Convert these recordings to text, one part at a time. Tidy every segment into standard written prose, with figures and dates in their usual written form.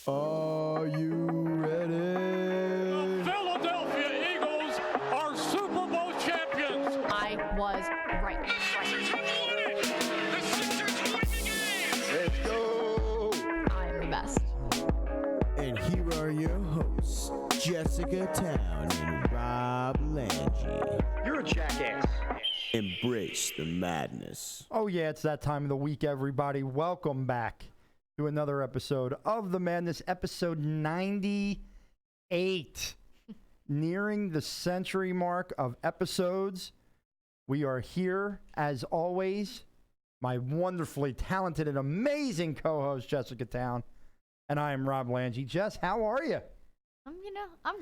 Are you ready? The Philadelphia Eagles are Super Bowl champions. I was right. The Sixers win the game. Let's go! I'm the best. And here are your hosts, Jessica Town and Rob Lange. You're a jackass. Embrace the madness. Oh, yeah, it's that time of the week, everybody. Welcome back to another episode of The Madness, episode 98. Nearing the century mark of episodes. We are here, as always, my wonderfully talented and amazing co-host, Jessica Town, and I am Rob Lange. Jess, how are you? I'm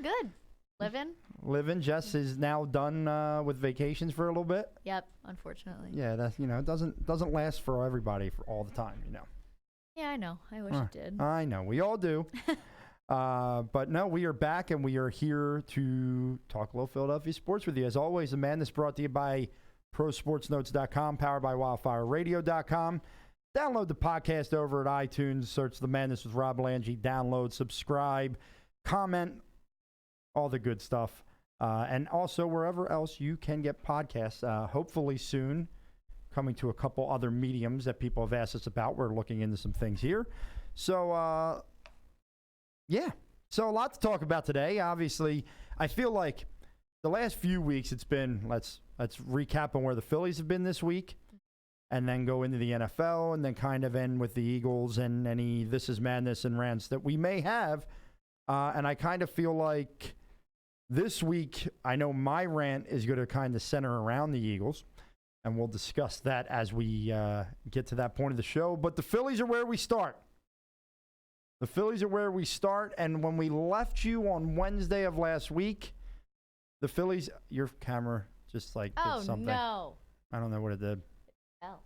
good. Living. Jess is now done with vacations for a little bit. Yep, unfortunately. Yeah, that's it doesn't last for everybody for all the time, Yeah, I know. I wish it did. I know. We all do. But no, we are back and we are here to talk a little Philadelphia sports with you. As always, The Madness brought to you by ProSportsNotes.com, powered by WildfireRadio.com. Download the podcast over at iTunes. Search The Madness with Rob Lange. Download, subscribe, comment, all the good stuff. And also wherever else you can get podcasts. Hopefully soon, coming to a couple other mediums that people have asked us about. We're looking into some things here. So, yeah. So a lot to talk about today. Obviously, I feel like the last few weeks it's been, let's recap on where the Phillies have been this week and then go into the NFL and then kind of end with the Eagles and any This Is Madness and rants that we may have. And I kind of feel like this week, I know my rant is going to kind of center around the Eagles. And we'll discuss that as we get to that point of the show. But the Phillies are where we start. The Phillies are where we start. And when we left you on Wednesday of last week, the Phillies, your camera just did something. Oh, no. I don't know what it did. Oh.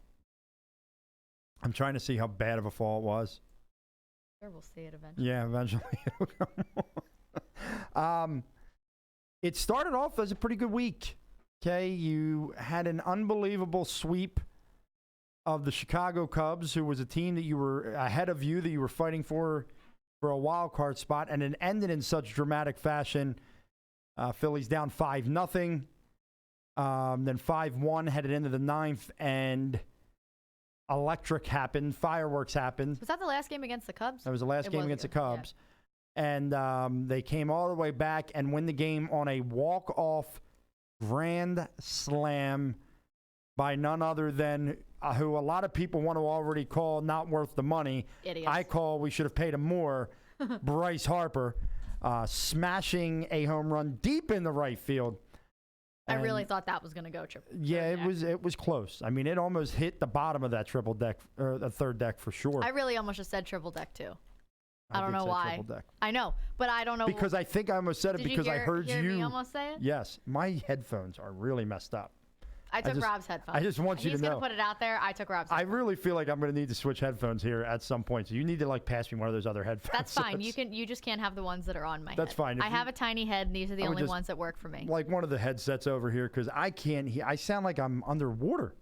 I'm trying to see how bad of a fall it was. Sure, we'll see it eventually. Yeah, eventually it'll come on. It started off as a pretty good week. Okay, you had an unbelievable sweep of the Chicago Cubs, who was a team that you were ahead of you, that you were fighting for a wild card spot, and it ended in such dramatic fashion. Phillies down 5-0, then 5-1 headed into the ninth, and electric happened, fireworks happened. Was that the last game against the Cubs? That was the last game against the Cubs. Yeah. And they came all the way back and win the game on a walk-off grand slam by none other than who a lot of people want to already call not worth the money. Idiots. I call we should have paid him more. Bryce Harper smashing a home run deep in the right field. I really thought that was going to go triple. Yeah, it was close. I mean, it almost hit the bottom of that triple deck or the third deck for sure. I really almost just said triple deck too. I don't know why. Triple deck. I know, but I don't know. Because I think I almost said it because I heard you. Did you hear me almost say it? Yes. My headphones are really messed up. I took Rob's headphones. I just want you to know. He's going to put it out there. I took Rob's headphones. I really feel like I'm going to need to switch headphones here at some point. So you need to pass me one of those other headphones. That's fine. You just can't have the ones that are on my head. That's fine. I have a tiny head, and these are the only ones that work for me. Like one of the headsets over here, because I can't hear. I sound like I'm underwater.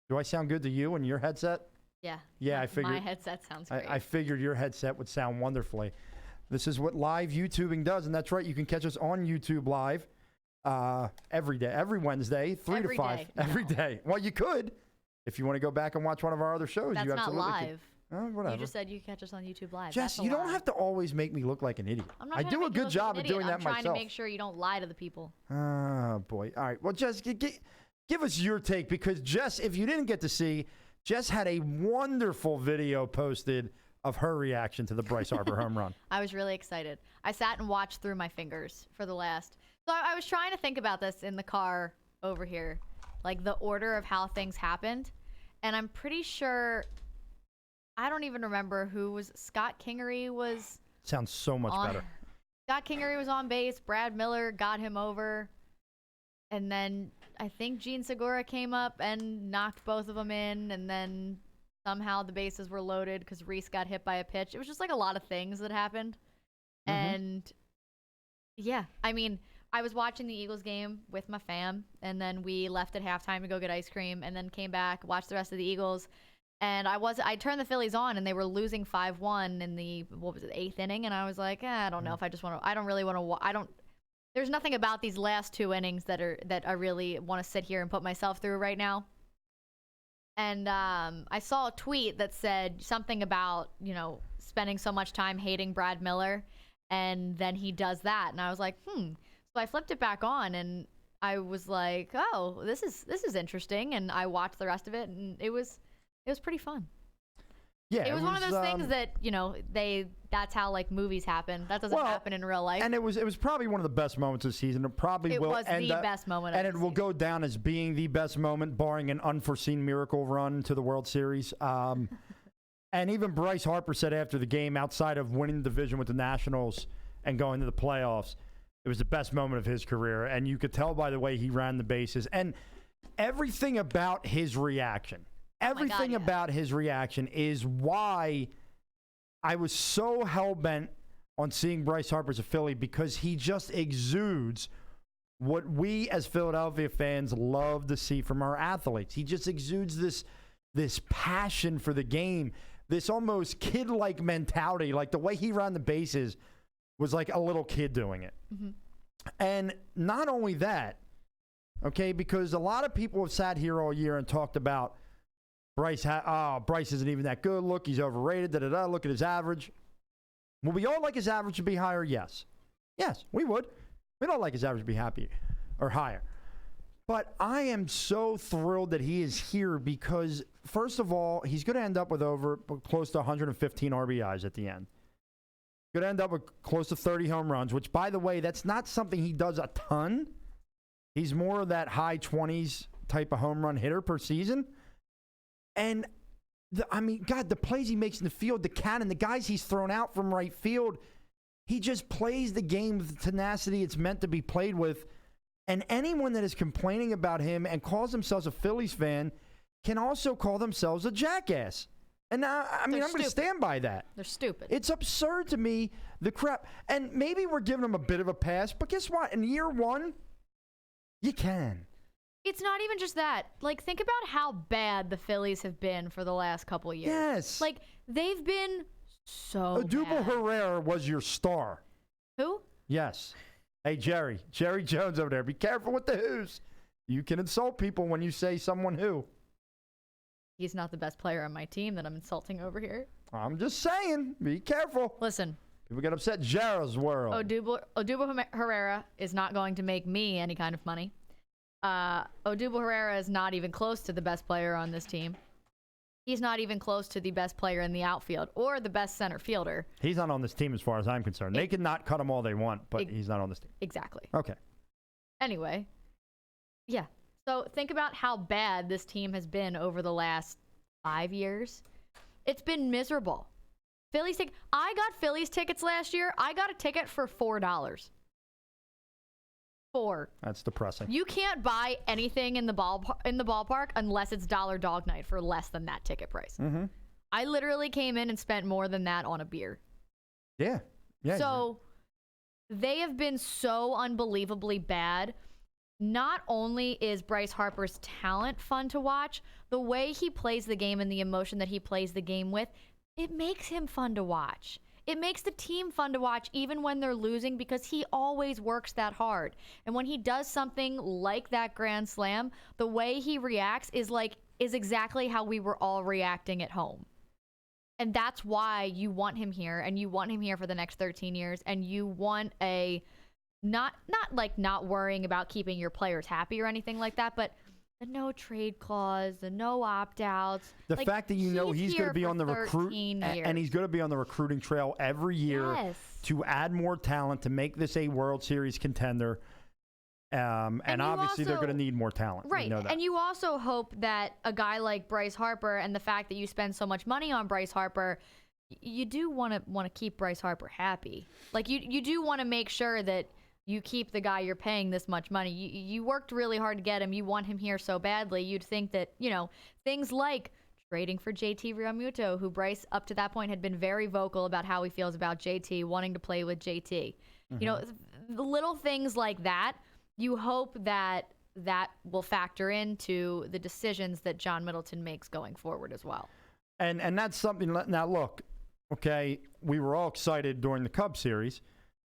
Do I sound good to you and your headset? Yeah. Yeah, I figured. My headset sounds great. I figured your headset would sound wonderfully. This is what live YouTubing does, and that's right. You can catch us on YouTube Live every day, every Wednesday, 3 to 5. Every day. Well, you could if you want to go back and watch one of our other shows. That's you not live. Whatever. You just said you can catch us on YouTube Live. Jess, you don't have to always make me look like an idiot. I do a good job of doing that myself. I'm trying to make sure you don't lie to the people. Oh, boy. All right. Well, Jess, give us your take, because Jess, if you didn't get to see, Jess had a wonderful video posted of her reaction to the Bryce Harper home run. I was really excited. I sat and watched through my fingers for the last. So I was trying to think about this in the car over here, like the order of how things happened. And I'm pretty sure, I don't even remember who was, Scott Kingery was. Sounds so much better. Scott Kingery was on base. Brad Miller got him over. And then I think Gene Segura came up and knocked both of them in. And then somehow the bases were loaded because Reese got hit by a pitch. It was just like a lot of things that happened. Mm-hmm. And yeah, I mean, I was watching the Eagles game with my fam, and then we left at halftime to go get ice cream, and then came back, watched the rest of the Eagles, And I turned the Phillies on, and they were losing 5-1 in the 8th inning, and I was like, I don't know if I just want to. I don't really want to. There's nothing about these last 2 innings that I really want to sit here and put myself through right now. And I saw a tweet that said something about spending so much time hating Brad Miller, and then he does that, and I was like, So I flipped it back on, and I was like, oh, this is interesting, and I watched the rest of it, and it was pretty fun. Yeah, it was one of those things that that's how like movies happen. That doesn't happen in real life. And it was probably one of the best moments of the season. It probably will was end the up, best moment, and of it the will season. go down as being the best moment, barring an unforeseen miracle run to the World Series. And even Bryce Harper said after the game, outside of winning the division with the Nationals and going to the playoffs, it was the best moment of his career. And you could tell by the way he ran the bases and everything about his reaction. Everything about his reaction is why I was so hell-bent on seeing Bryce Harper as a Philly, because he just exudes what we as Philadelphia fans love to see from our athletes. He just exudes this passion for the game, this almost kid-like mentality. Like the way he ran the bases was like a little kid doing it. Mm-hmm. And not only that, okay, because a lot of people have sat here all year and talked about Bryce isn't even that good. Look, he's overrated. Look at his average. Would we all like his average to be higher? Yes. Yes, we would. We don't like his average to be happy or higher. But I am so thrilled that he is here because, first of all, he's going to end up with close to 115 RBIs at the end. Going to end up with close to 30 home runs, which, by the way, that's not something he does a ton. He's more of that high 20s type of home run hitter per season. And, the plays he makes in the field, the cannon, the guys he's thrown out from right field, he just plays the game with the tenacity it's meant to be played with. And anyone that is complaining about him and calls themselves a Phillies fan can also call themselves a jackass. And now, I'm going to stand by that. They're stupid. It's absurd to me, the crap. And maybe we're giving him a bit of a pass, but guess what? In year one, you can. It's not even just that. Like, think about how bad the Phillies have been for the last couple of years. Yes. Like, they've been so Odubel bad. Herrera was your star. Who? Yes. Hey, Jerry Jones over there. Be careful with the who's. You can insult people when you say someone who. He's not the best player on my team that I'm insulting over here. I'm just saying. Be careful. Listen. People get upset. Jarrah's world. Odubel Herrera is not going to make me any kind of money. Odubel Herrera is not even close to the best player on this team. He's not even close to the best player in the outfield or the best center fielder. He's not on this team as far as I'm concerned. They can not cut him all they want, but he's not on this team. Exactly. Okay. Anyway, yeah. So think about how bad this team has been over the last 5 years. It's been miserable. I got Phillies tickets last year. I got a ticket for $4. That's depressing. You can't buy anything in the ballpark unless it's Dollar Dog Night for less than that ticket price. Mm-hmm. I literally came in and spent more than that on a beer. Yeah. So they have been so unbelievably bad. Not only is Bryce Harper's talent fun to watch, the way he plays the game and the emotion that he plays the game with, it makes him fun to watch. It makes the team fun to watch even when they're losing because he always works that hard. And when he does something like that grand slam, the way he reacts is exactly how we were all reacting at home. And that's why you want him here, and you want him here for the next 13 years, and you want a not worrying about keeping your players happy or anything like that, but the no trade clause, the no opt-outs. The fact that he's going to be on the and he's going to be on the recruiting trail every year to add more talent to make this a World Series contender. And obviously they're going to need more talent. Right. We know that. And you also hope that a guy like Bryce Harper and the fact that you spend so much money on Bryce Harper, you do want to keep Bryce Harper happy. Like you do want to make sure that you keep the guy you're paying this much money. You worked really hard to get him. You want him here so badly. You'd think that, things like trading for JT Realmuto, who Bryce up to that point had been very vocal about how he feels about JT, wanting to play with JT. Mm-hmm. The little things like that, you hope that will factor into the decisions that John Middleton makes going forward as well. And that's something. Now, look, okay, we were all excited during the Cubs series,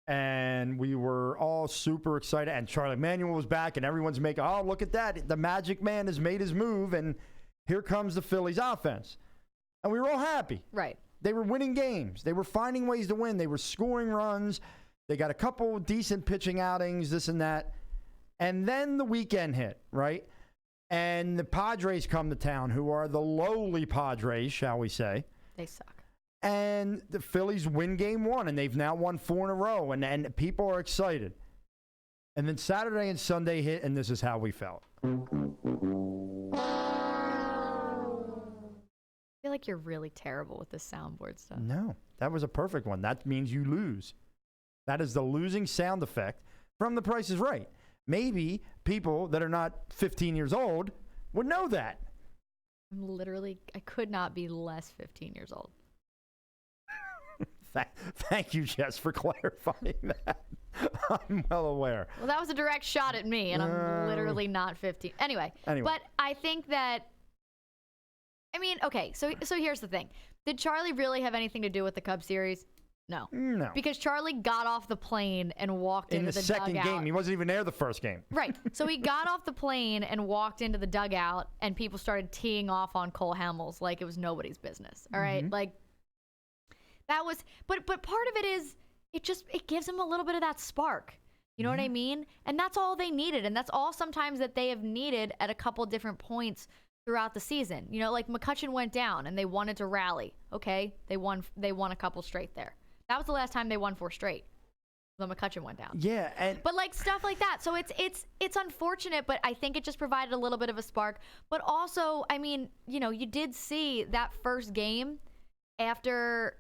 and we were all super excited. And Charlie Manuel was back, and everyone's making, oh, look at that. The Magic Man has made his move, and here comes the Phillies offense. And we were all happy. Right. They were winning games. They were finding ways to win. They were scoring runs. They got a couple decent pitching outings, this and that. And then the weekend hit, right? And the Padres come to town, who are the lowly Padres, shall we say. They suck. And the Phillies win game 1, and they've now won 4 in a row, and people are excited. And then Saturday and Sunday hit, and this is how we felt. I feel like you're really terrible with this soundboard stuff. No, that was a perfect one. That means you lose. That is the losing sound effect from The Price is Right. Maybe people that are not 15 years old would know that. I could not be less 15 years old. Thank you, Jess, for clarifying that. I'm well aware. Well, that was a direct shot at me, and I'm literally not 15. Anyway, but I think that, I mean, okay, so here's the thing. Did Charlie really have anything to do with the Cubs series? No. Because Charlie got off the plane and walked into the dugout. In the second game. He wasn't even there the first game. Right. So he got off the plane and walked into the dugout, and people started teeing off on Cole Hamels like it was nobody's business. All right? Like, that was, but part of it is, it gives him a little bit of that spark. You know what I mean? And that's all they needed. And that's all sometimes that they have needed at a couple different points throughout the season. You know, like McCutchen went down and they wanted to rally. Okay. They won a couple straight there. That was the last time they won 4 straight. When McCutchen went down. Yeah, but like stuff like that. So it's unfortunate, but I think it just provided a little bit of a spark. But also, I mean, you know, you did see that first game after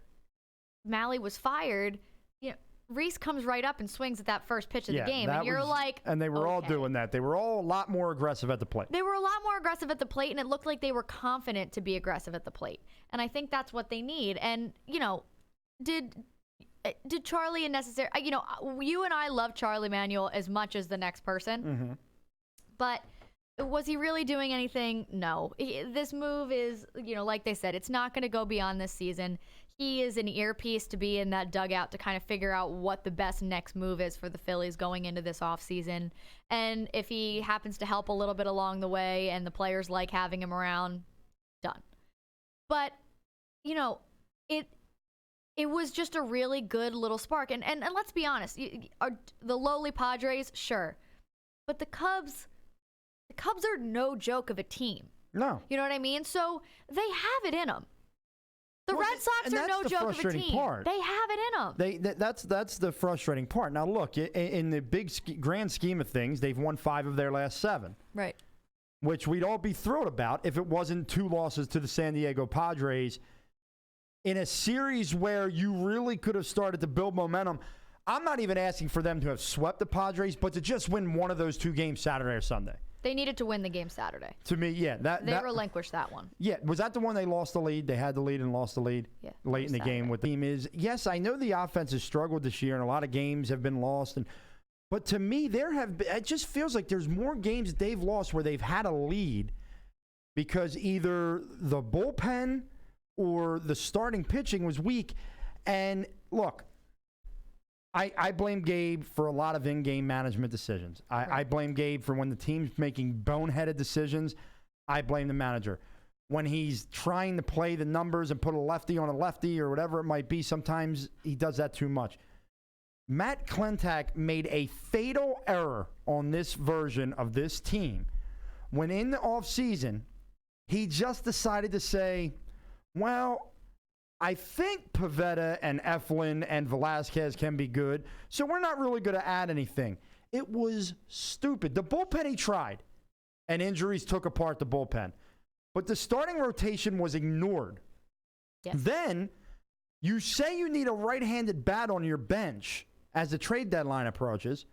Malley was fired. You know, Reese comes right up and swings at that first pitch of the game, and you're like, and they were all doing that. They were all a lot more aggressive at the plate. They were a lot more aggressive at the plate, and it looked like they were confident to be aggressive at the plate. And I think that's what they need. And you know, did Charlie and necessary, you know, you and I love Charlie Manuel as much as the next person, but was he really doing anything? No. This move is, you know, like they said, it's not going to go beyond this season. He is an earpiece to be in that dugout to kind of figure out what the best next move is for the Phillies going into this offseason. And if he happens to help a little bit along the way and the players like having him around, done. But, you know, it was just a really good little spark. And let's be honest, the lowly Padres, sure. But the Cubs are no joke of a team. No. You know what I mean? So they have it in them. The Red Sox are no joke of a team. They have it in them. That's the frustrating part. Now, look, in the big grand scheme of things, they've won 5 of their last 7. Right. Which we'd all be thrilled about if it wasn't 2 losses to the San Diego Padres in a series where you really could have started to build momentum. I'm not even asking for them to have swept the Padres, but to just win one of those 2 games Saturday or Sunday. They needed to win the game Saturday. To me, yeah. They relinquished that one. Yeah. Was that the one they lost the lead? They had the lead and lost the lead late in the game. With the team is, yes, I know the offense has struggled this year and a lot of games have been lost. But to me, it just feels like there's more games that they've lost where they've had a lead because either the bullpen or the starting pitching was weak. And look, I blame Gabe for a lot of in-game management decisions. I blame Gabe for when the team's making boneheaded decisions. I blame the manager. When he's trying to play the numbers and put a lefty on a lefty or whatever it might be, sometimes he does that too much. Matt Klentak made a fatal error on this version of this team when in the offseason, he just decided to say, well, I think Pivetta and Eflin and Velasquez can be good, so we're not really going to add anything. It was stupid. The bullpen he tried, and injuries took apart the bullpen. But the starting rotation was ignored. Yes. Then you say you need a right-handed bat on your bench as the trade deadline approaches.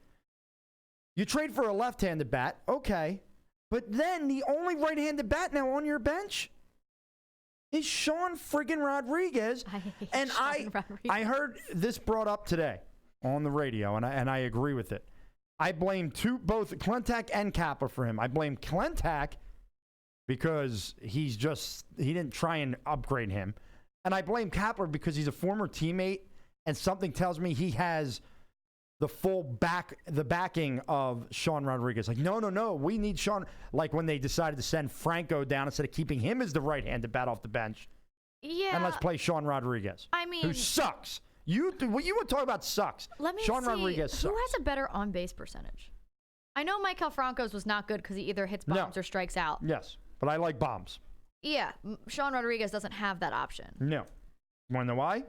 You trade for a left-handed bat, okay. But then the only right-handed bat now on your bench is Sean friggin' Rodriguez. I heard this brought up today on the radio, and I agree with it. I blame both Klentak and Kapler for him. I blame Klentak because he didn't try and upgrade him. And I blame Kapler because he's a former teammate, and something tells me he has the backing of Sean Rodriguez. Like, no, we need Sean. Like when they decided to send Franco down instead of keeping him as the right-handed bat off the bench. Yeah. And let's play Sean Rodriguez. I mean, who sucks. What you would talk about sucks. Let me Sean see. Rodriguez sucks. Who has a better on-base percentage? I know Michael Franco's was not good because he either hits bombs or strikes out. Yes, but I like bombs. Yeah, Sean Rodriguez doesn't have that option. No. You want to know why?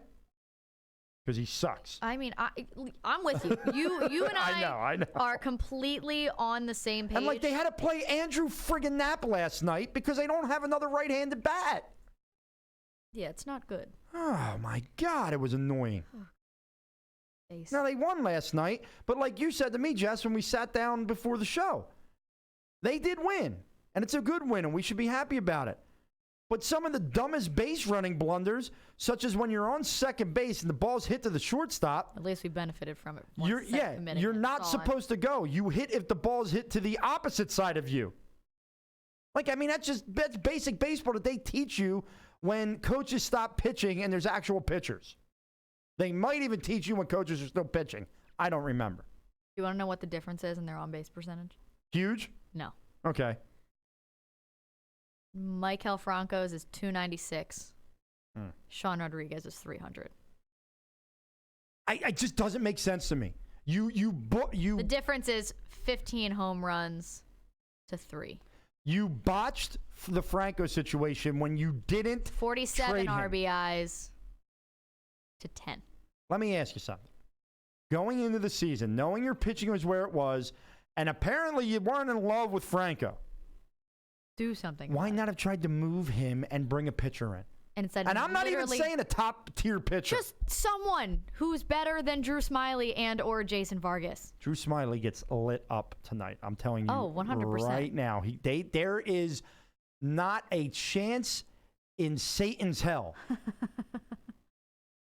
Because he sucks. I mean, I'm with you. You and I know. are completely on the same page. And like they had to play Andrew friggin' Knapp last night because they don't have another right-handed bat. Yeah, it's not good. Oh my God, it was annoying. Face. Now they won last night, but like you said to me, Jess, when we sat down before the show, they did win, and it's a good win, and we should be happy about it. But some of the dumbest base running blunders, such as when you're on second base and the ball's hit to the shortstop. At least we benefited from it. You're not supposed to go. You hit if the ball's hit to the opposite side of you. Like, I mean, that's basic baseball that they teach you when coaches stop pitching and there's actual pitchers. They might even teach you when coaches are still pitching. I don't remember. You want to know what the difference is in their on-base percentage? Huge? No. Okay. Michael Franco's is 296. Sean Rodriguez is 300. It just doesn't make sense to me. The difference is 15 home runs to 3. You botched the Franco situation when you didn't 47 trade him. RBIs to 10. Let me ask you something. Going into the season, knowing your pitching was where it was, and apparently you weren't in love with Franco. Do something. Why not have tried to move him and bring a pitcher in? And I'm not even saying a top-tier pitcher. Just someone who's better than Drew Smyly and or Jason Vargas. Drew Smyly gets lit up tonight. I'm telling you 100%. right now. There is not a chance in Satan's hell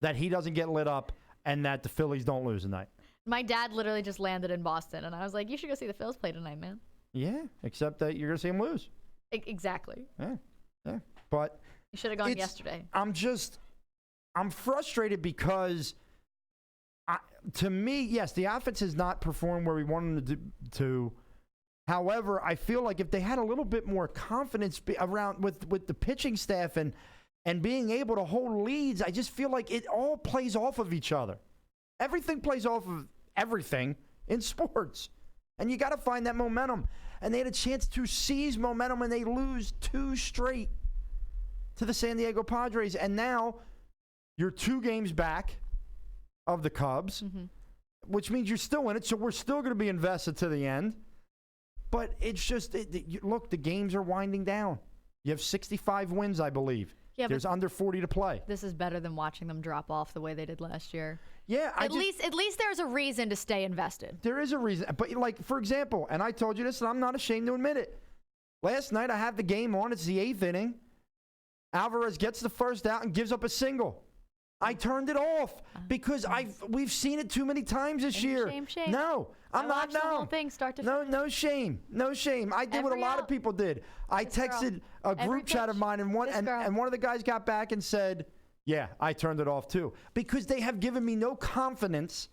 that he doesn't get lit up and that the Phillies don't lose tonight. My dad literally just landed in Boston, and I was like, you should go see the Phils play tonight, man. Yeah, except that you're going to see him lose. Exactly. Yeah. But you should have gone yesterday. I'm frustrated because, to me, yes, the offense has not performed where we wanted them to. However, I feel like if they had a little bit more confidence around with the pitching staff and being able to hold leads, I just feel like it all plays off of each other. Everything plays off of everything in sports. And you got to find that momentum. And they had a chance to seize momentum, and they lose 2 straight to the San Diego Padres. And now you're 2 games back of the Cubs, which means you're still in it. So we're still going to be invested to the end. But it's just, look, the games are winding down. You have 65 wins, I believe. Yeah, there's under 40 to play. This is better than watching them drop off the way they did last year. Yeah, at least there's a reason to stay invested. There is a reason, but like for example, and I told you this, and I'm not ashamed to admit it. Last night I had the game on. It's the 8th inning. Alvarez gets the first out and gives up a single. I turned it off because we've seen it too many times this year. Shame. No, I'm not. The whole thing start to no shame. I did what a lot of people did. I texted a group chat of mine, and one of the guys got back and said, "Yeah, I turned it off too," because they have given me no confidence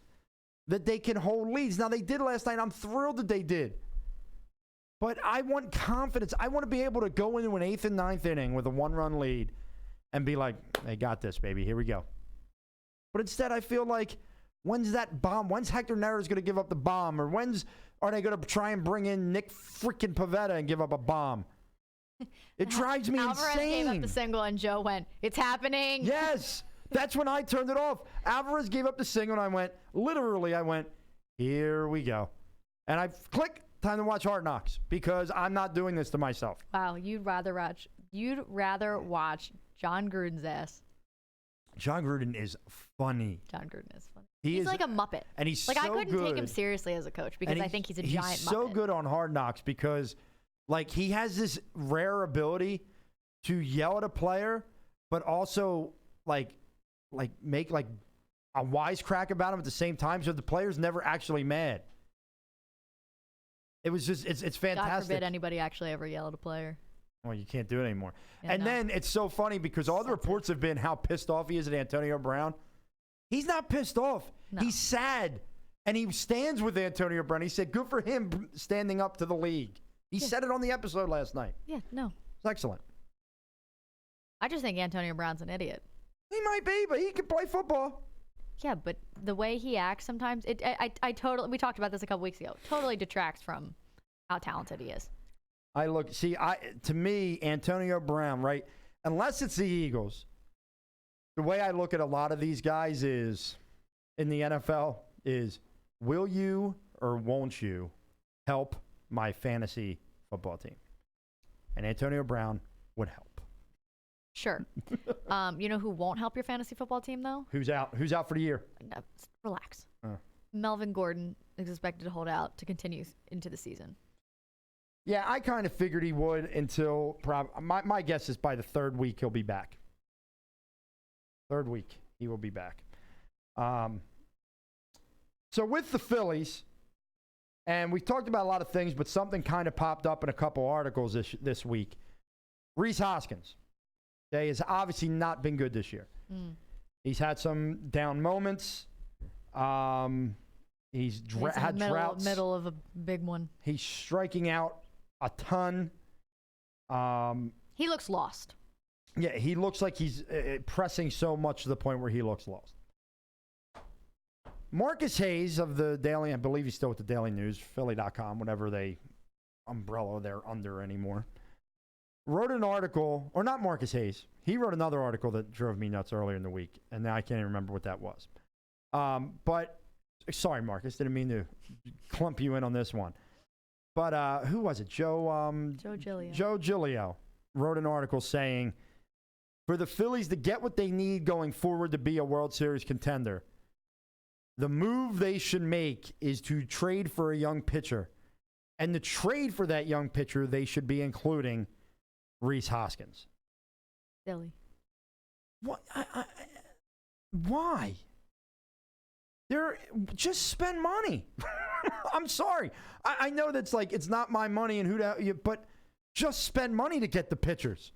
that they can hold leads. Now they did last night. I'm thrilled that they did. But I want confidence. I want to be able to go into an 8th and 9th inning with a 1-run lead and be like, they got this, baby. Here we go. But instead, I feel like, when's that bomb? When's Hector Neris going to give up the bomb? Or are they going to try and bring in Nick freaking Pivetta and give up a bomb? It drives me Alvarez insane. Gave up the single, and Joe went, "It's happening." Yes. That's when I turned it off. Alvarez gave up the single, and I went, here we go. And I click, time to watch Hard Knocks, because I'm not doing this to myself. Wow, you'd rather watch John Gruden's ass. John Gruden is funny. John Gruden is funny. He's like a Muppet. And he's like, so I couldn't good. take him seriously as a coach because I think he's a giant Muppet. He's so good on Hard Knocks because, like, he has this rare ability to yell at a player, but also, like make, like, a wisecrack about him at the same time, so the player's never actually mad. It was just, it's fantastic. God forbid anybody actually ever yell at a player. Well, you can't do it anymore. Yeah, and no. then it's so funny because all the reports have been how pissed off he is at Antonio Brown. He's not pissed off. No. He's sad. And he stands with Antonio Brown. He said, good for him standing up to the league. He said it on the episode last night. Yeah, no. It's excellent. I just think Antonio Brown's an idiot. He might be, but he can play football. Yeah, but the way he acts sometimes, I totally, we talked about this a couple weeks ago, totally detracts from how talented he is. To me, Antonio Brown, right? Unless it's the Eagles, the way I look at a lot of these guys is, in the NFL, is will you or won't you help my fantasy football team? And Antonio Brown would help. Sure. You know who won't help your fantasy football team, though? Who's out? Who's out for the year? No, relax. Oh. Melvin Gordon is expected to hold out to continue into the season. Yeah, I kind of figured he would until my guess is by the third week he'll be back. Third week he will be back. So with the Phillies, and we've talked about a lot of things, but something kind of popped up in a couple articles this week. Rhys Hoskins. He has obviously not been good this year. He's had some down moments. He's had droughts. Middle of a big one. He's striking out a ton. He looks lost. Yeah, he looks like he's pressing so much to the point where he looks lost. Marcus Hayes of the Daily, I believe he's still with the Daily News, Philly.com, whatever umbrella they're under anymore, wrote an article, or not Marcus Hayes. He wrote another article that drove me nuts earlier in the week, and now I can't even remember what that was. But, sorry, Marcus, didn't mean to clump you in on this one. But who was it? Joe Giglio. Joe Giglio wrote an article saying, for the Phillies to get what they need going forward to be a World Series contender, the move they should make is to trade for a young pitcher. And the trade for that young pitcher, they should be including Rhys Hoskins. Silly. What? Why? Just spend money. I'm sorry. I know that's like, it's not my money and but just spend money to get the pitchers.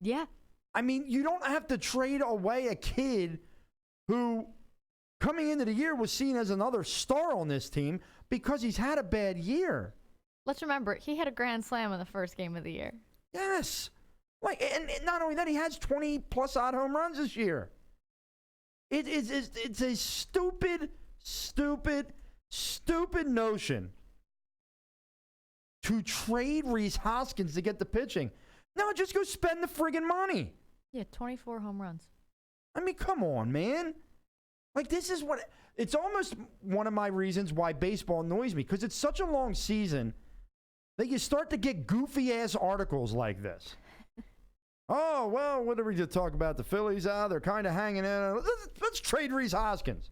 Yeah. I mean, you don't have to trade away a kid who, coming into the year, was seen as another star on this team because he's had a bad year. Let's remember, he had a grand slam in the first game of the year. Yes. And not only that, he has 20-plus odd home runs this year. It's a stupid notion to trade Rhys Hoskins to get the pitching. No, just go spend the friggin' money. Yeah, 24 home runs. I mean, come on, man. Like, this is what... It's almost one of my reasons why baseball annoys me, because it's such a long season that you start to get goofy-ass articles like this. Oh, well, what are we to talk about? The Phillies, they're kind of hanging in. Let's trade Rhys Hoskins.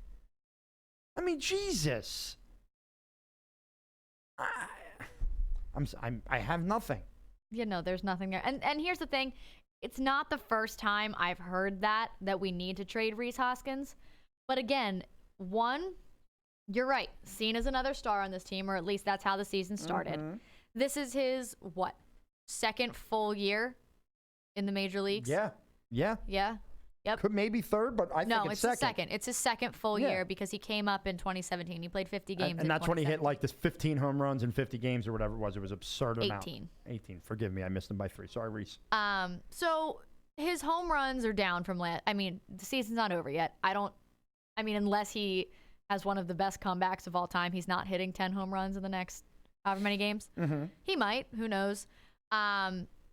I mean, Jesus. I have nothing. Yeah, no, there's nothing there. And here's the thing. It's not the first time I've heard that we need to trade Rhys Hoskins. But again, one, you're right. Seen as another star on this team, or at least that's how the season started. Mm-hmm. This is his, second full year in the major leagues? Yeah. Yep. Could maybe third, but I think it's second. His second. It's his second full year because he came up in 2017. He played 50 games and that's when he hit like this 15 home runs in 50 games or whatever it was. It was absurd amount. 18. Forgive me. I missed him by 3. Sorry, Reese. So his home runs are down from the season's not over yet. Unless he has one of the best comebacks of all time, he's not hitting 10 home runs in the next however many games. Mm-hmm. He might. Who knows?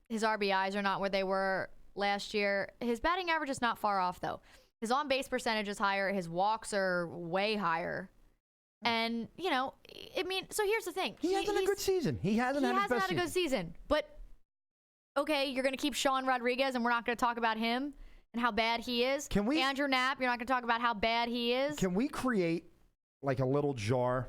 His RBIs are not where they were last year. His batting average is not far off, though. His on-base percentage is higher. His walks are way higher. And, so here's the thing. He hasn't had a good season. He hasn't had a good season. But, okay, you're going to keep Sean Rodriguez, and we're not going to talk about him and how bad he is. Andrew Knapp, you're not going to talk about how bad he is. Can we create, like, a little jar?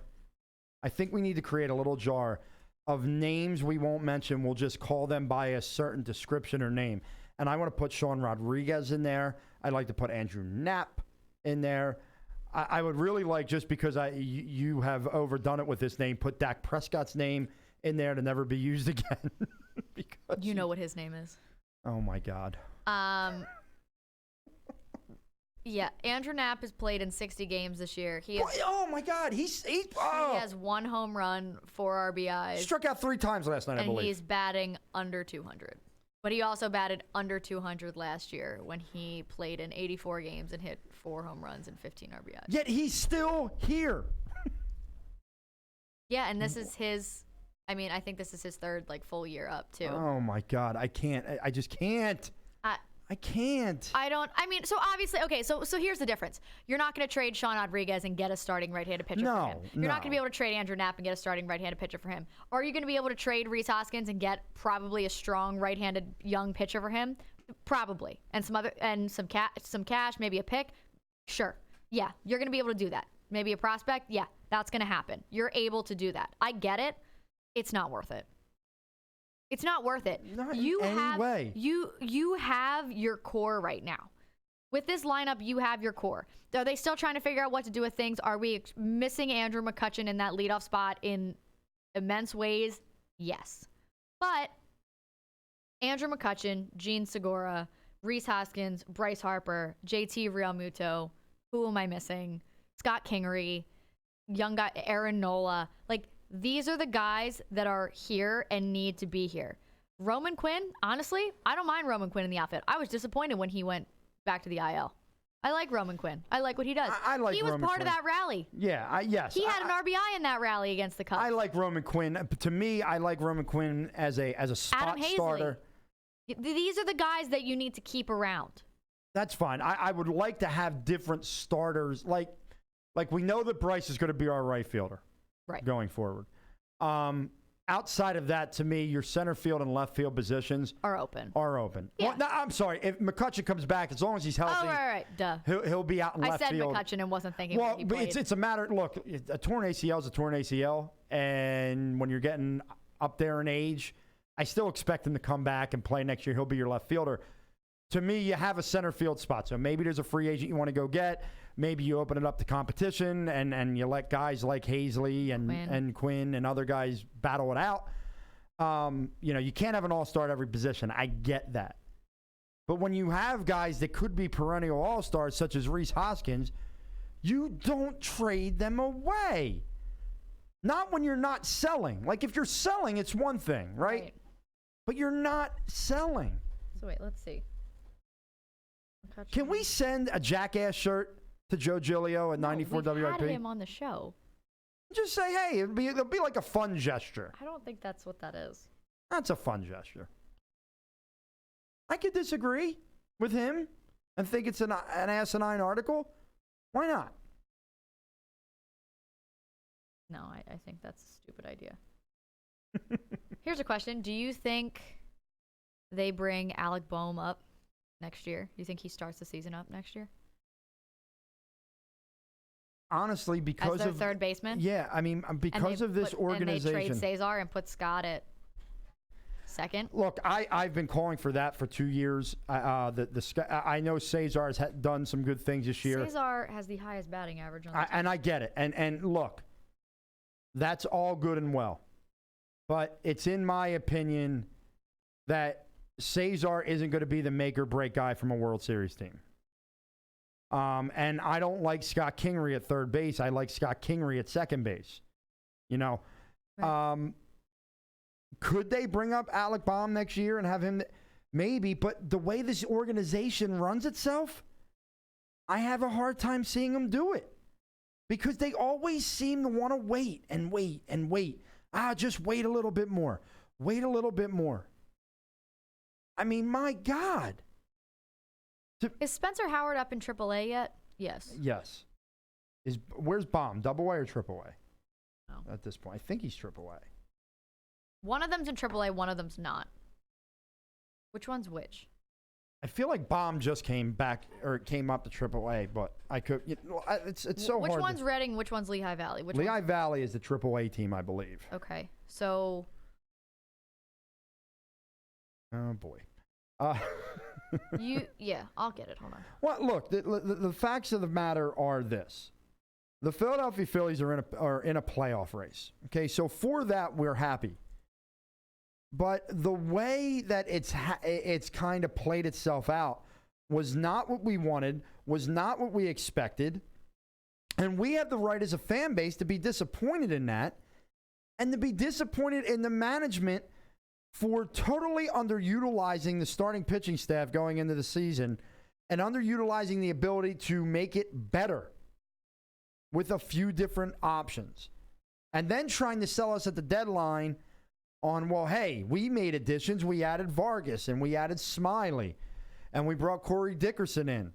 I think we need to create a little jar of names we won't mention. We'll just call them by a certain description or name. And I want to put Sean Rodriguez in there. I'd like to put Andrew Knapp in there. I would really like, just because you have overdone it with this name, put Dak Prescott's name in there to never be used again. because You know what his name is. Oh my God. Yeah, Andrew Knapp has played in 60 games this year. Oh my God, he He has 1 home run, 4 RBIs, struck out 3 times last night, I and believe. he's batting under 200. But he also batted under 200 last year when he played in 84 games and hit 4 home runs and 15 RBIs. Yet he's still here. Yeah, and this is his. I mean, I think this is his 3rd full year up too. Oh my God, I can't. I just can't. I can't. So obviously, okay, so here's the difference. You're not going to trade Sean Rodriguez and get a starting right-handed pitcher for him. You're not going to be able to trade Andrew Knapp and get a starting right-handed pitcher for him. Are you going to be able to trade Rhys Hoskins and get probably a strong right-handed young pitcher for him? Probably. And some cash, maybe a pick? Sure. Yeah, you're going to be able to do that. Maybe a prospect? Yeah, that's going to happen. You're able to do that. I get it. It's not worth it. It's not worth it. Not in any way. You have your core right now. With this lineup, you have your core. Are they still trying to figure out what to do with things? Are we missing Andrew McCutchen in that leadoff spot in immense ways? Yes. But Andrew McCutchen, Gene Segura, Rhys Hoskins, Bryce Harper, JT Realmuto, who am I missing? Scott Kingery, young guy Aaron Nola. These are the guys that are here and need to be here. Roman Quinn, honestly, I don't mind Roman Quinn in the outfit. I was disappointed when he went back to the IL. I like Roman Quinn. I like what he does. I like He was Roman part Quinn. of that rally. Yeah, yes. He had an RBI in that rally against the Cubs. I like Roman Quinn. To me, I like Roman Quinn as a spot Adam Hazley. starter. These are the guys that you need to keep around. That's fine. I would like to have different starters. Like we know that Bryce is going to be our right fielder. Right. Going forward. Outside of that, to me, your center field and left field positions Are open. Yeah. Well, no, I'm sorry. If McCutchen comes back, as long as he's healthy, Oh, right. Duh. he'll be out in left I said field. McCutchen and wasn't thinking Well, when he but played. it's a matter. Look, a torn ACL is a torn ACL, and when you're getting up there in age, I still expect him to come back and play next year. He'll be your left fielder. To me, you have a center field spot. So maybe there's a free agent you want to go get. Maybe you open it up to competition and you let guys like Hazley and Quinn and other guys battle it out. You can't have an all-star at every position. I get that. But when you have guys that could be perennial all-stars, such as Rhys Hoskins, you don't trade them away. Not when you're not selling. Like, if you're selling, it's one thing, right? But you're not selling. So wait, let's see. Can we send a Jackass shirt to Joe Giglio at 94 WIP? We had him on the show. Just say, hey, it'll be like a fun gesture. I don't think that's what that is. That's a fun gesture. I could disagree with him and think it's an asinine article. Why not? No, I think that's a stupid idea. Here's a question. Do you think they bring Alec Boehm up next year? Do you think he starts the season up next year? Honestly, because as their of third baseman? Yeah, I mean, because of this organization. And they trade Cesar and put Scott at second? Look, I've been calling for that for 2 years. I know Cesar has done some good things this year. Cesar has the highest batting average on the team. And I get it. And look, that's all good and well. But it's in my opinion that Cesar isn't going to be the make or break guy from a World Series team. And I don't like Scott Kingery at third base. I like Scott Kingery at second base. Right. Could they bring up Alec Boehm next year and have him? Maybe, but the way this organization runs itself, I have a hard time seeing them do it. Because they always seem to want to wait and wait and wait. Just wait a little bit more. Wait a little bit more. I mean, my God. Is Spencer Howard up in AAA yet? Yes. Yes. Where's Boehm? Double A or Triple A? No. At this point, I think he's Triple A. One of them's in AAA, one of them's not. Which one's which? I feel like Boehm just came back or came up to AAA, but I could. It's so hard. Which one's Reading? Which one's Lehigh Valley? Lehigh Valley is the AAA team, I believe. Okay, so. Oh boy. I'll get it. Hold on. Well, look, the facts of the matter are this: the Philadelphia Phillies are in a playoff race. Okay, so for that we're happy. But the way that it's kind of played itself out was not what we wanted, was not what we expected. And we have the right as a fan base to be disappointed in that and to be disappointed in the management for totally underutilizing the starting pitching staff going into the season and underutilizing the ability to make it better with a few different options. And then trying to sell us at the deadline on, well, hey, we made additions. We added Vargas and we added Smiley and we brought Corey Dickerson in.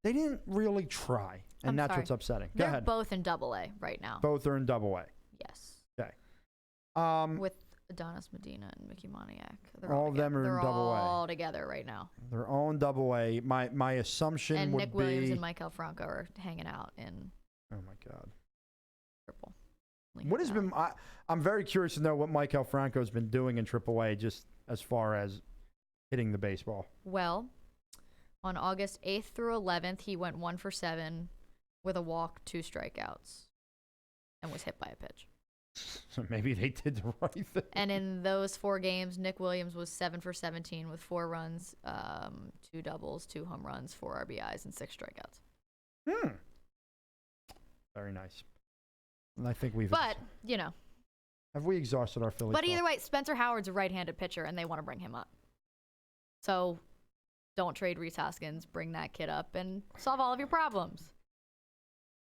They didn't really try, and that's what's upsetting. Go ahead. They're both in AA right now. Both are in AA. Yes. Okay. With Adonis Medina and Mickey Moniak. All of them are in AA. They're all together right now. They're all in AA. My assumption and would Nick be... Williams and Michael Franco are hanging out in... Oh, my God. Triple. What has been... I'm very curious to know what Michael Franco's been doing in AAA just as far as hitting the baseball. Well, on August 8th through 11th, he went 1 for 7 with a walk, 2 strikeouts, and was hit by a pitch. So maybe they did the right thing. And in those 4 games, Nick Williams was 7 for 17 with 4 runs, 2 doubles, 2 home runs, 4 RBIs, and 6 strikeouts. Very nice. And I think we've... But, you know. Have we exhausted our Phillies? But either way, Spencer Howard's a right-handed pitcher, and they want to bring him up. So don't trade Rhys Hoskins. Bring that kid up and solve all of your problems.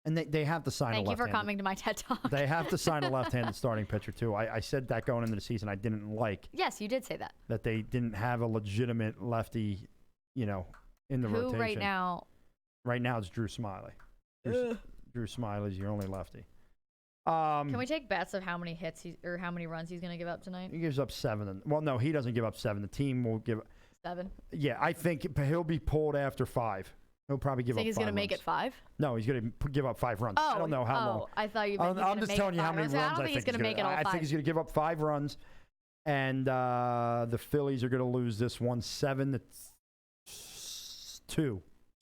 And they have to sign a left-handed. Thank you for coming to my TED Talk. They have to sign a left-handed starting pitcher, too. I said that going into the season. I didn't like... Yes, you did say that. That they didn't have a legitimate lefty, in the rotation. Who right now... Right now it's Drew Smiley. Drew Smiley's your only lefty. Can we take bets of how many hits or how many runs he's going to give up tonight? He gives up 7. Well, no, he doesn't give up 7. The team will give... 7? Yeah, I think he'll be pulled after 5. He'll probably give up 5 he's going to make it 5? No, he's going to give up 5 runs. I don't know how long. I thought you meant I'm just telling you how many runs I don't think he's going to make it all 5. I think he's going to give up 5 runs, and the Phillies are going to lose this one 7-2.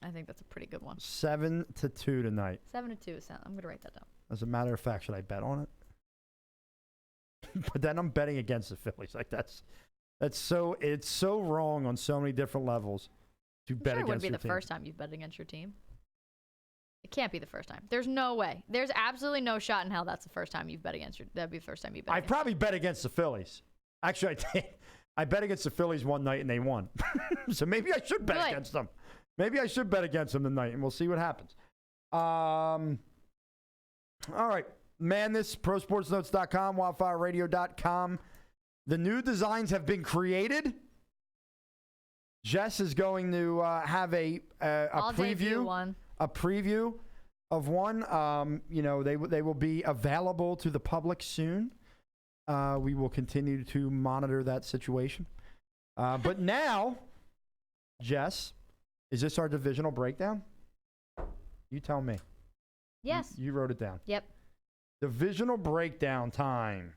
I think that's a pretty good one. 7-2 tonight. 7-2. I'm going to write that down. As a matter of fact, should I bet on it? But then I'm betting against the Phillies. Like it's so wrong on so many different levels to bet against your team. It wouldn't be the first time you've bet against your team. It can't be the first time. There's no way. There's absolutely no shot in hell that's the first time you've bet against your. That'd be the first time you bet. I probably bet against the Phillies. Actually, I bet against the Phillies one night and they won. So maybe I should bet against them. Maybe I should bet against them tonight, and we'll see what happens. All right. This ProSportsNotes.com, WildfireRadio.com. The new designs have been created. Jess is going to have a preview. A preview of one. They will be available to the public soon. We will continue to monitor that situation. But now, Jess, is this our divisional breakdown? You tell me. Yes. You wrote it down. Yep. Divisional breakdown time.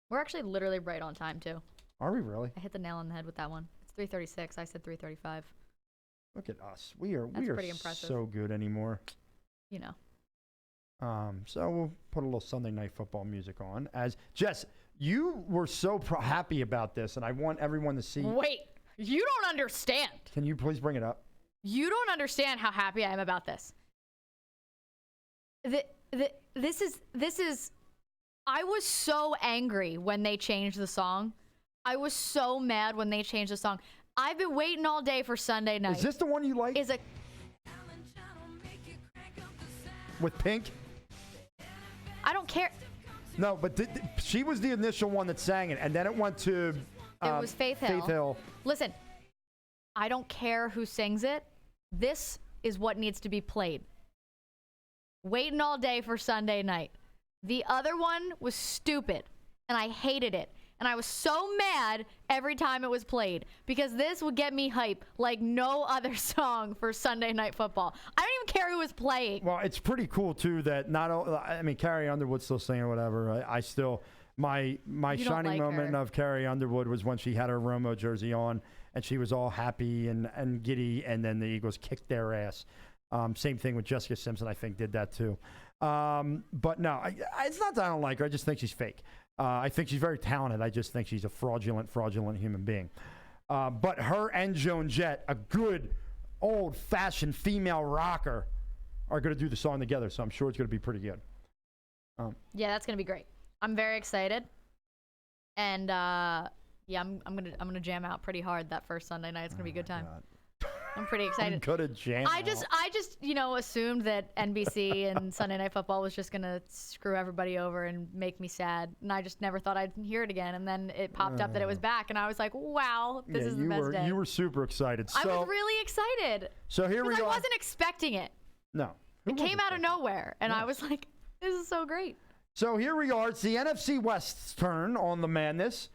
We're actually literally right on time, too. Are we really? I hit the nail on the head with that one. It's 3:36. I said 3:35. Look at us. We are pretty impressive. So good anymore. So we'll put a little Sunday Night Football music on. As Jess, you were so happy about this, and I want everyone to see. Wait, you don't understand. Can you please bring it up? You don't understand how happy I am about this. This is. I was so angry when they changed the song. I was so mad when they changed the song. I've been waiting all day for Sunday night. Is this the one you like? With Pink? I don't care. No, but she was the initial one that sang it, and then it went to... it was Faith Hill. Listen, I don't care who sings it. This is what needs to be played. Waiting all day for Sunday night. The other one was stupid, and I hated it. And I was so mad every time it was played because this would get me hype like no other song for Sunday Night Football. I don't even care who was playing. Well, it's pretty cool, too, that Carrie Underwood's still singing or whatever. I still, my shining moment of Carrie Underwood was when she had her Romo jersey on and she was all happy and giddy, and then the Eagles kicked their ass. Same thing with Jessica Simpson, I think, did that too. But no, it's not that I don't like her. I just think she's fake. I think she's very talented. I just think she's a fraudulent human being. But her and Joan Jett, a good old-fashioned female rocker, are going to do the song together. So I'm sure it's going to be pretty good. Yeah, that's going to be great. I'm very excited. And yeah, I'm gonna jam out pretty hard that first Sunday night. It's gonna be a good time. I'm pretty excited. I'm gonna jam. I just assumed that NBC and Sunday Night Football was just gonna screw everybody over and make me sad, and I just never thought I'd hear it again. And then it popped up that it was back, and I was like, wow, this is the best day. You were super excited. I was really excited. So here we are. I wasn't expecting it. No, it came out of nowhere, and I was like, this is so great. So here we are. It's the NFC West's turn on the madness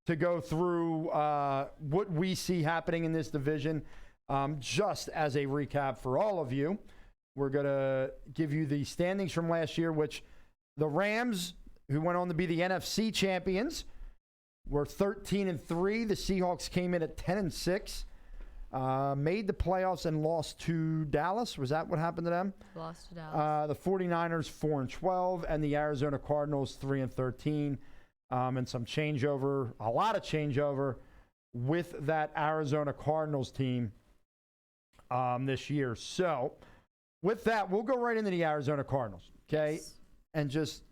to go through what we see happening in this division. Just as a recap for all of you, we're going to give you the standings from last year, which the Rams, who went on to be the NFC champions, were 13-3. The Seahawks came in at 10-6. Made the playoffs and lost to Dallas. Was that what happened to them? Lost to Dallas. The 49ers 4-12, and the Arizona Cardinals 3-13. And some changeover, a lot of changeover with that Arizona Cardinals team this year. So with that, we'll go right into the Arizona Cardinals, okay? Yes. And just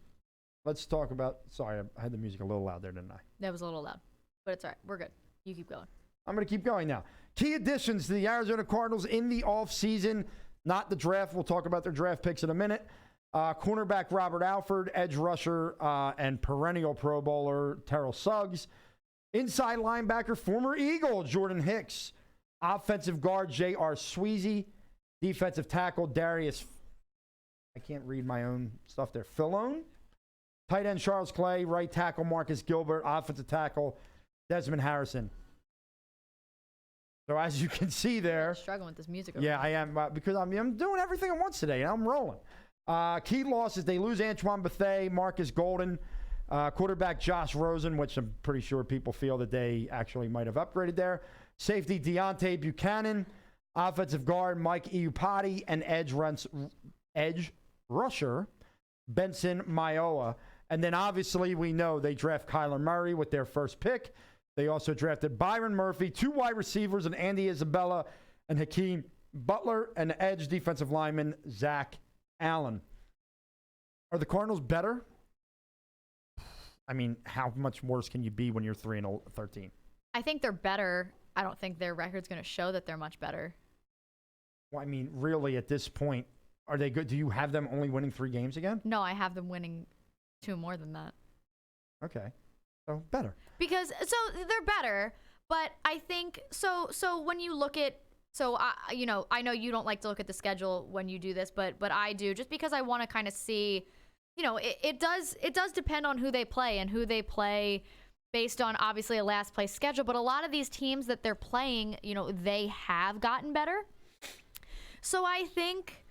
let's talk about, sorry, I had the music a little loud there, didn't I? That was a little loud, but it's all right. We're good. You keep going. I'm going to keep going now. Key additions to the Arizona Cardinals in the offseason, not the draft. We'll talk about their draft picks in a minute. Cornerback Robert Alford, edge rusher and perennial Pro Bowler Terrell Suggs. Inside linebacker, former Eagle Jordan Hicks. Offensive guard J.R. Sweezy. Defensive tackle Darius, I can't read my own stuff there, Filone. Tight end Charles Clay. Right tackle Marcus Gilbert. Offensive tackle Desmond Harrison. So as you can see there. I'm struggling with this music. Yeah, I am because I'm doing everything at once today and I'm rolling. Key losses, they lose Antoine Bethea, Marcus Golden, quarterback Josh Rosen, which I'm pretty sure people feel that they actually might have upgraded there. Safety Deontay Buchanan, offensive guard Mike Iupati, and edge rusher Benson Maioa. And then obviously we know they draft Kyler Murray with their first pick. They also drafted Byron Murphy, 2 wide receivers, and Andy Isabella and Hakeem Butler, and edge defensive lineman Zach Allen. Are the Cardinals better? I mean, how much worse can you be when you're 3-13? I think they're better. I don't think their record's going to show that they're much better. Well, I mean, really, at this point, are they good? Do you have them only winning 3 games again? No, I have them winning 2 more than that. Okay. So, better. Because, so they're better, but I think, so when you look at, so, I know you don't like to look at the schedule when you do this, but I do, just because I want to kind of see, it does depend on who they play and who they play based on, obviously, a last place schedule. But a lot of these teams that they're playing, they have gotten better. So I think,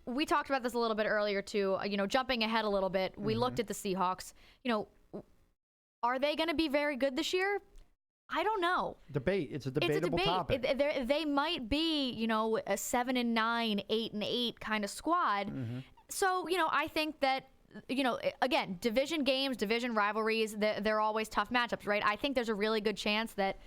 we talked about this a little bit earlier, too. Jumping ahead a little bit, we looked at the Seahawks. Are they going to be very good this year? I don't know. Debate. It's a debatable topic. They might be, a 7-9, 8-8 kind of squad. Mm-hmm. So, I think that, again, division games, division rivalries, they're always tough matchups, right? I think there's a really good chance that,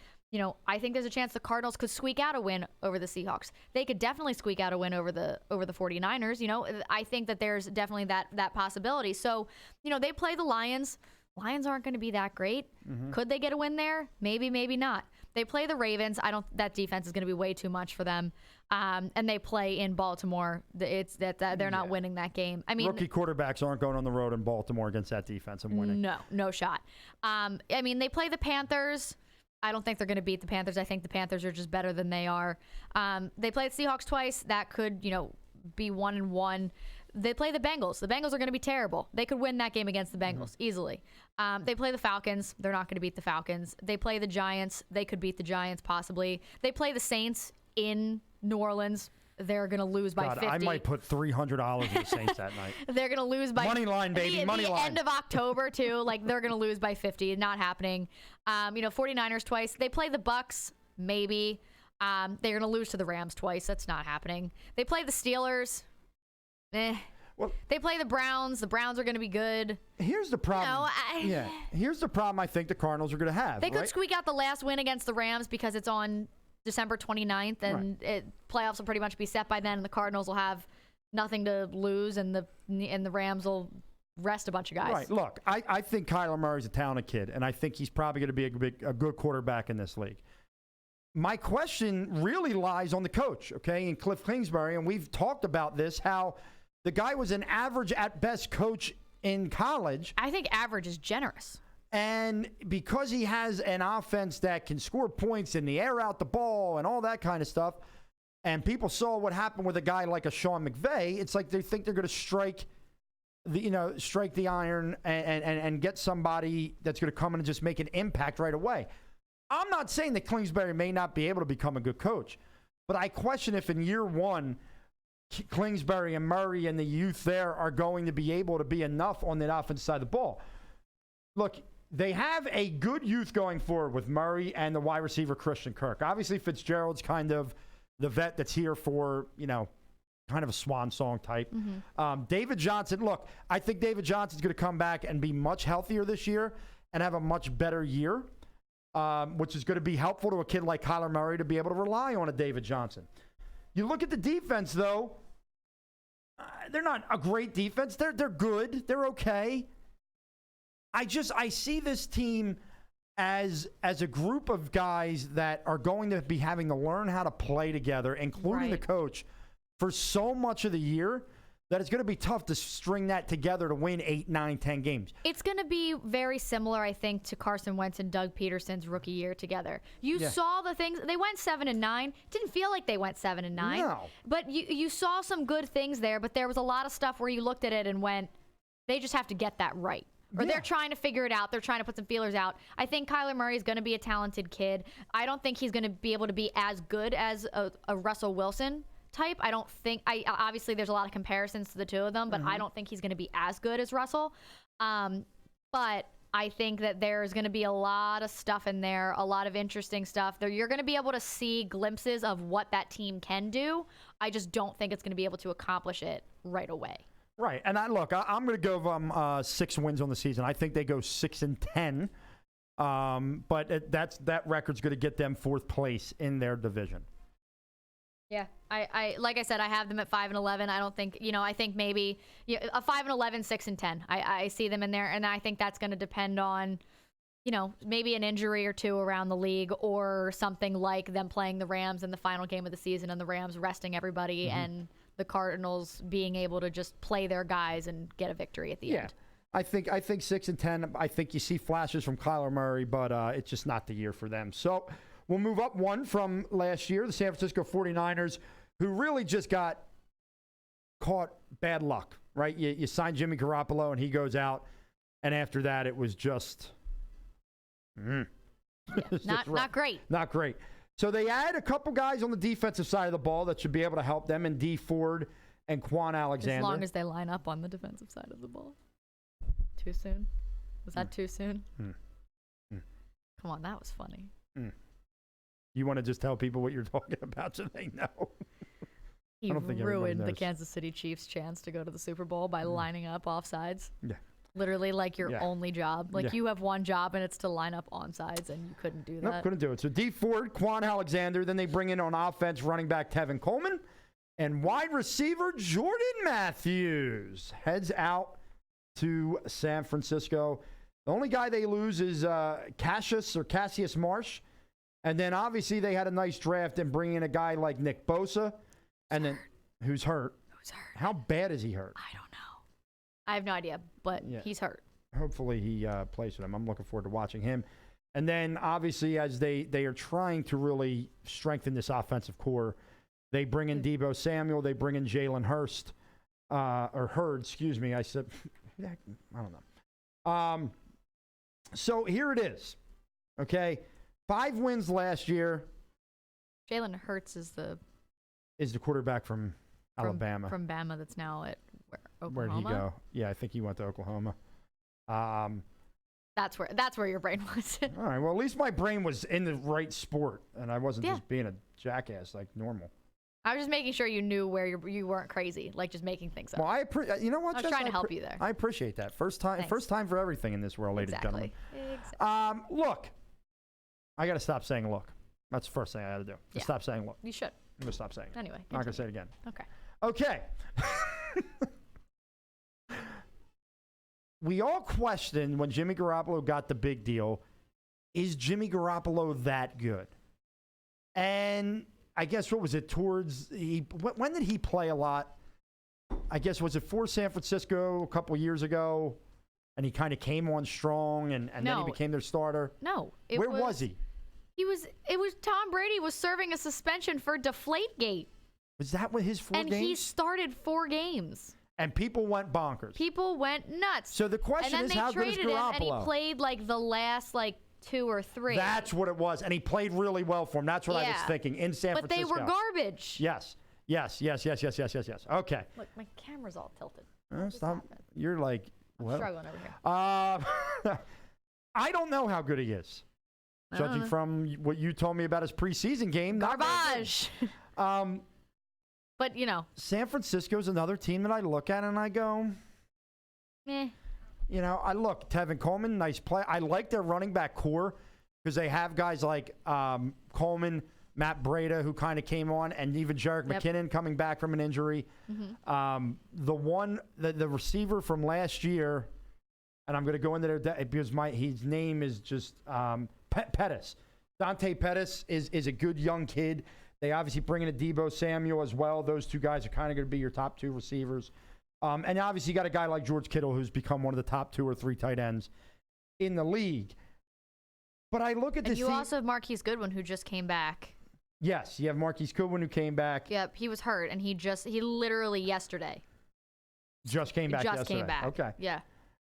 I think there's a chance the Cardinals could squeak out a win over the Seahawks. They could definitely squeak out a win over the 49ers. I think that there's definitely that possibility. So, they play the Lions. Lions aren't going to be that great. Mm-hmm. Could they get a win there? Maybe, maybe not. They play the Ravens. That defense is going to be way too much for them. And they play in Baltimore. They're not winning that game. I mean, rookie quarterbacks aren't going on the road in Baltimore against that defense and winning. No shot. I mean, they play the Panthers. I don't think they're going to beat the Panthers. I think the Panthers are just better than they are. They play the Seahawks twice. That could, be 1-1. They play the Bengals. The Bengals are going to be terrible. They could win that game against the Bengals easily. They play the Falcons. They're not going to beat the Falcons. They play the Giants. They could beat the Giants possibly. They play the Saints in New Orleans. They're going to lose by 50. I might put $300 in the Saints that night. They're going to lose by money line, baby, money line. End of October too. They're going to lose by 50. Not happening. 49ers twice. They play the Bucks maybe. They're going to lose to the Rams twice. That's not happening. They play the Steelers. Well, they play the Browns. The Browns are going to be good. Here's the problem. Here's the problem I think the Cardinals are going to have. They could squeak out the last win against the Rams because it's on December 29th, and playoffs will pretty much be set by then, and the Cardinals will have nothing to lose, and the Rams will rest a bunch of guys. Right. Look, I think Kyler Murray's a talented kid, and I think he's probably going to be a good quarterback in this league. My question really lies on the coach, okay, and Cliff Kingsbury, and we've talked about this, how the guy was an average at best coach in college. I think average is generous. And because he has an offense that can score points in the air out the ball and all that kind of stuff, and people saw what happened with a guy like a Sean McVay, it's like they think they're going to strike the iron and get somebody that's going to come in and just make an impact right away. I'm not saying that Kingsbury may not be able to become a good coach, but I question if in year one, Kingsbury and Murray and the youth there are going to be able to be enough on the offensive side of the ball. Look, they have a good youth going forward with Murray and the wide receiver Christian Kirk. Obviously, Fitzgerald's kind of the vet that's here for, kind of a swan song type. Mm-hmm. David Johnson, look, I think David Johnson's going to come back and be much healthier this year and have a much better year, which is going to be helpful to a kid like Kyler Murray to be able to rely on a David Johnson. You look at the defense, though, they're not a great defense. They're good. They're okay. I see this team as a group of guys that are going to be having to learn how to play together, including the coach, for so much of the year that it's going to be tough to string that together to win 8, 9, 10 games. It's going to be very similar, I think, to Carson Wentz and Doug Peterson's rookie year together. You saw the things. They went 7-9. Didn't feel like they went 7-9. No. But you saw some good things there, but there was a lot of stuff where you looked at it and went, they just have to get that right. Or they're trying to figure it out. They're trying to put some feelers out. I think Kyler Murray is going to be a talented kid. I don't think he's going to be able to be as good as a Russell Wilson type. I don't think, obviously there's a lot of comparisons to the two of them, but I don't think he's going to be as good as Russell. But I think that there's going to be a lot of stuff in there, a lot of interesting stuff. You're going to be able to see glimpses of what that team can do. I just don't think it's going to be able to accomplish it right away. Right, and I'm going to give them 6 wins on the season. I think they go 6-10, but that record's going to get them 4th place in their division. Yeah, I like I said, I have them at 5-11. I don't think, I think maybe a 5-11, 6-10. I see them in there, and I think that's going to depend on, maybe an injury or two around the league, or something like them playing the Rams in the final game of the season and the Rams resting everybody and the Cardinals being able to just play their guys and get a victory at the end. I think 6-10. I think you see flashes from Kyler Murray, but it's just not the year for them. So we'll move up one from last year, the San Francisco 49ers, who really just got caught bad luck, right? You signed Jimmy Garoppolo, and he goes out, and after that, it was just not great. Not great. So they add a couple guys on the defensive side of the ball that should be able to help them, and D. Ford and Quan Alexander. As long as they line up on the defensive side of the ball. Too soon? Was that too soon? Come on, that was funny. You want to just tell people what you're talking about so they know? He ruined the Kansas City Chiefs' chance to go to the Super Bowl by lining up offsides. Yeah. Literally like your only job. Like you have one job, and it's to line up onsides, and you couldn't do that. Nope, couldn't do it. So D. Ford, Quan Alexander. Then they bring in on offense running back Tevin Coleman and wide receiver Jordan Matthews. Heads out to San Francisco. The only guy they lose is Cassius Marsh. And then obviously they had a nice draft and bring in a guy like Nick Bosa. Who's hurt? How bad is he hurt? I don't know. I have no idea, but he's hurt. Hopefully he plays with him. I'm looking forward to watching him. And then obviously as they are trying to really strengthen this offensive core, they bring in Deebo Samuel. They bring in Jalen Hurd, excuse me. I said, I don't know. So here it is. Okay. 5 wins last year. Jalen Hurts is the quarterback from Alabama. From Bama that's now at Oklahoma. Where'd he go? Yeah, I think he went to Oklahoma. That That's where your brain was. All right. Well, at least my brain was in the right sport, and I wasn't just being a jackass like normal. I was just making sure you knew where you weren't crazy, like just making things up. Well, you know what? I was Jess? trying to help you there. I appreciate that. First time for everything in this world, ladies and gentlemen. Exactly. Look, I got to stop saying look. That's the first thing I got to do. Yeah. Stop saying look. You should. I'm going to stop saying it. Anyway. I'm not going to say it again. Okay. We all questioned when Jimmy Garoppolo got the big deal, is Jimmy Garoppolo that good? And I guess, what was it, when did he play a lot? I guess, was it for San Francisco a couple years ago? And he kind of came on strong, and then he became their starter? No. Where was he? It was Tom Brady was serving a suspension for Deflategate. Was that what his 4 games? And he started 4 games. And people went bonkers. People went nuts. So the question is, how good is Garoppolo? And then they traded him, and he played like the last 2 or 3. That's what it was. And he played really well for him. That's what I was thinking in San Francisco. But they were garbage. Yes. Okay. Look, my camera's all tilted. Stop. You're like, I'm struggling over here. I don't know how good he is. Judging from what you told me about his preseason game. Garbage. But, San Francisco's another team that I look at and I go, meh. I look, Tevin Coleman, nice play. I like their running back core because they have guys like Coleman, Matt Breida, who kind of came on, and even Jerick McKinnon coming back from an injury. Mm-hmm. The receiver from last year, and I'm going to go into there because his name is just Pettis. Dante Pettis is a good young kid. They obviously bring in a Deebo Samuel as well. Those 2 guys are kind of going to be your top 2 receivers. And obviously you got a guy like George Kittle who's become one of the top 2 or 3 tight ends in the league. But I look at this. And you also have Marquise Goodwin, who just came back. Yes, you have Marquise Goodwin, who came back. Yep, he was hurt, and he literally yesterday. Just came back yesterday. Okay. Yeah.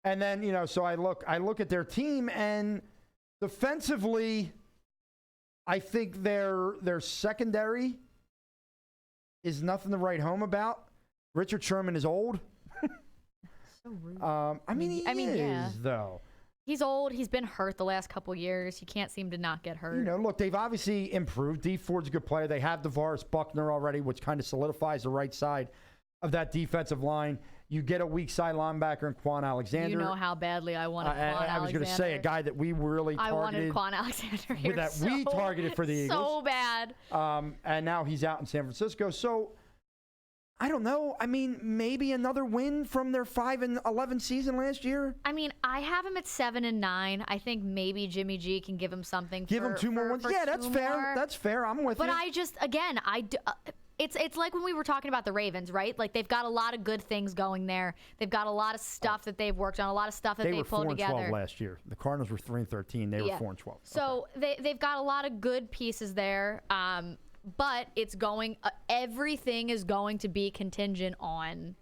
And then, so I look at their team, and defensively, I think their secondary is nothing to write home about. Richard Sherman is old. So rude. He is, though. He's old. He's been hurt the last couple years. He can't seem to not get hurt. Look, they've obviously improved. Dee Ford's a good player. They have DeVaris Buckner already, which kind of solidifies the right side of that defensive line. You get a weak side linebacker in Quan Alexander. You know how badly I wanted Quan Alexander. I was going to say a guy that we really targeted. I wanted Quan Alexander here. We targeted for the Eagles. So bad. And now he's out in San Francisco. So, I don't know. Maybe another win from their 5-11 season last year. I have him at 7-9. I think maybe Jimmy G can give him something. Give him 2 more wins. Yeah, that's fair. That's fair. I'm with you. But I just, again, It's like when we were talking about the Ravens, right? Like, they've got a lot of good things going there. They've got a lot of stuff that they've worked on, a lot of stuff that they pulled together. They were 4-12 last year. The Cardinals were 3-13. They were 4-12. So they've got a lot of good pieces there. But it's everything is going to be contingent on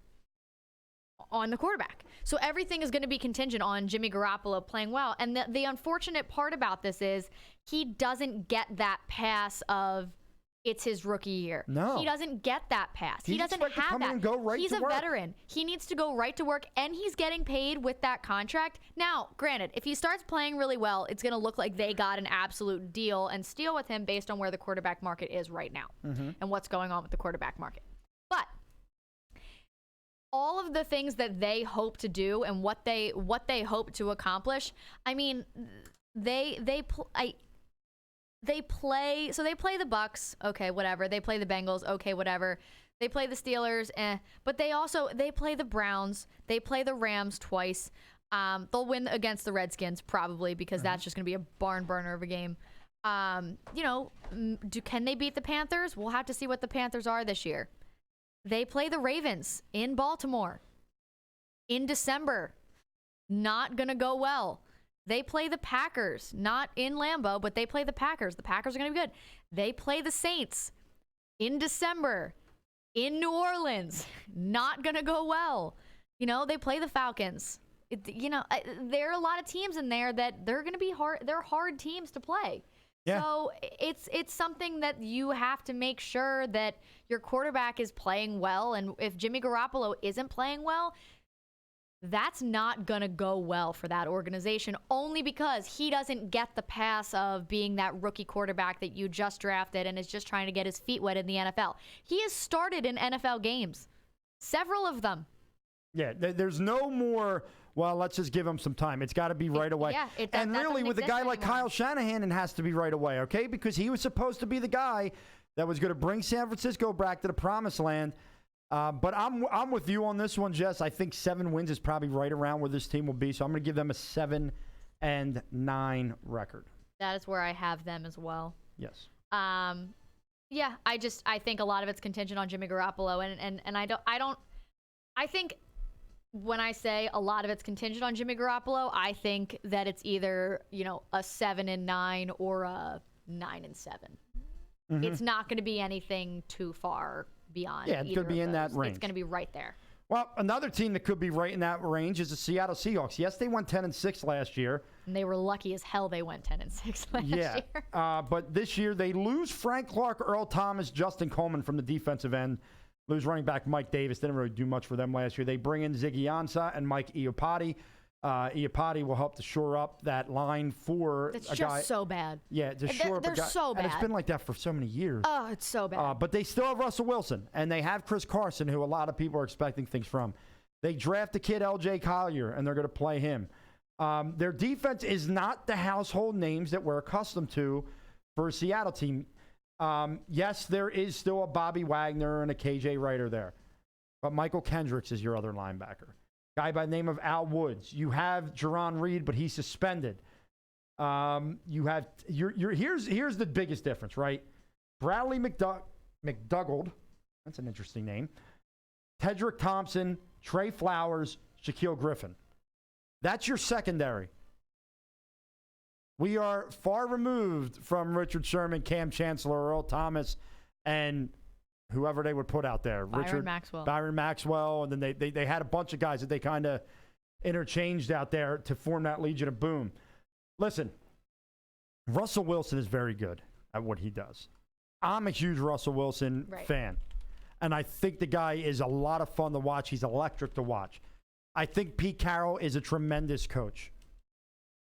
the quarterback. So everything is going to be contingent on Jimmy Garoppolo playing well. And the unfortunate part about this is he doesn't get that pass of it's his rookie year. No. He doesn't get that pass. He doesn't have that. And go right he's to a work. veteran. He needs to go right to work, and he's getting paid with that contract. Now, granted, if he starts playing really well, it's going to look like they got an absolute deal and steal with him based on where the quarterback market is right now and what's going on with the quarterback market. But all of the things that they hope to do and what they hope to accomplish, they play the Bucks, okay, whatever. They play the Bengals, okay, whatever. They play the Steelers, but they play the Browns. They play the Rams twice. They'll win against the Redskins probably because that's just going to be a barn burner of a game. Can they beat the Panthers? We'll have to see what the Panthers are this year. They play the Ravens in Baltimore in December. Not going to go well. They play the Packers, not in Lambeau, but they play the Packers. The Packers are going to be good. They play the Saints in December in New Orleans. Not going to go well. They play the Falcons. There are a lot of teams in there that they're going to be hard. They're hard teams to play. Yeah. So it's something that you have to make sure that your quarterback is playing well. And if Jimmy Garoppolo isn't playing well, that's not going to go well for that organization, only because he doesn't get the pass of being that rookie quarterback that you just drafted and is just trying to get his feet wet in the NFL. He has started in NFL games, several of them. Yeah, there's no more, well, let's just give him some time. It's got to be right away. Yeah, and really, with a guy like Kyle Shanahan, it has to be right away, okay? Because he was supposed to be the guy that was going to bring San Francisco back to the promised land. But I'm with you on this one, Jess. I think 7 wins is probably right around where this team will be. So I'm going to give them a 7-9 record. That is where I have them as well. Yes. Yeah, I think a lot of it's contingent on Jimmy Garoppolo, and I think when I say a lot of it's contingent on Jimmy Garoppolo, I think that it's either, a 7-9 or a 9-7. Mm-hmm. It's not going to be anything too far beyond. Yeah, it's going to be in that range. It's going to be right there. Well, another team that could be right in that range is the Seattle Seahawks. Yes, they went 10-6 last year. And they were lucky as hell they went 10-6 last year. But this year they lose Frank Clark, Earl Thomas, Justin Coleman from the defensive end. Lose running back Mike Davis. Didn't really do much for them last year. They bring in Ziggy Ansah and Mike Iupati. Iupati will help to shore up that line for it's a guy. It's just so bad. Yeah, to shore up a guy. They're so bad. And it's been like that for so many years. Oh, it's so bad. But they still have Russell Wilson, and they have Chris Carson, who a lot of people are expecting things from. They draft the kid L.J. Collier, and they're going to play him. Their defense is not the household names that we're accustomed to for a Seattle team. Yes, there is still a Bobby Wagner and a KJ Writer there. But Michael Kendricks is your other linebacker. Guy by the name of Al Woods. You have Jerron Reed, but he's suspended. You have here's the biggest difference, right? Bradley McDougald, that's an interesting name. Tedrick Thompson, Trey Flowers, Shaquille Griffin. That's your secondary. We are far removed from Richard Sherman, Cam Chancellor, Earl Thomas, and whoever they would put out there. Byron Maxwell. And then they had a bunch of guys that they kind of interchanged out there to form that Legion of Boom. Listen, Russell Wilson is very good at what he does. I'm a huge Russell Wilson fan. And I think the guy is a lot of fun to watch. He's electric to watch. I think Pete Carroll is a tremendous coach.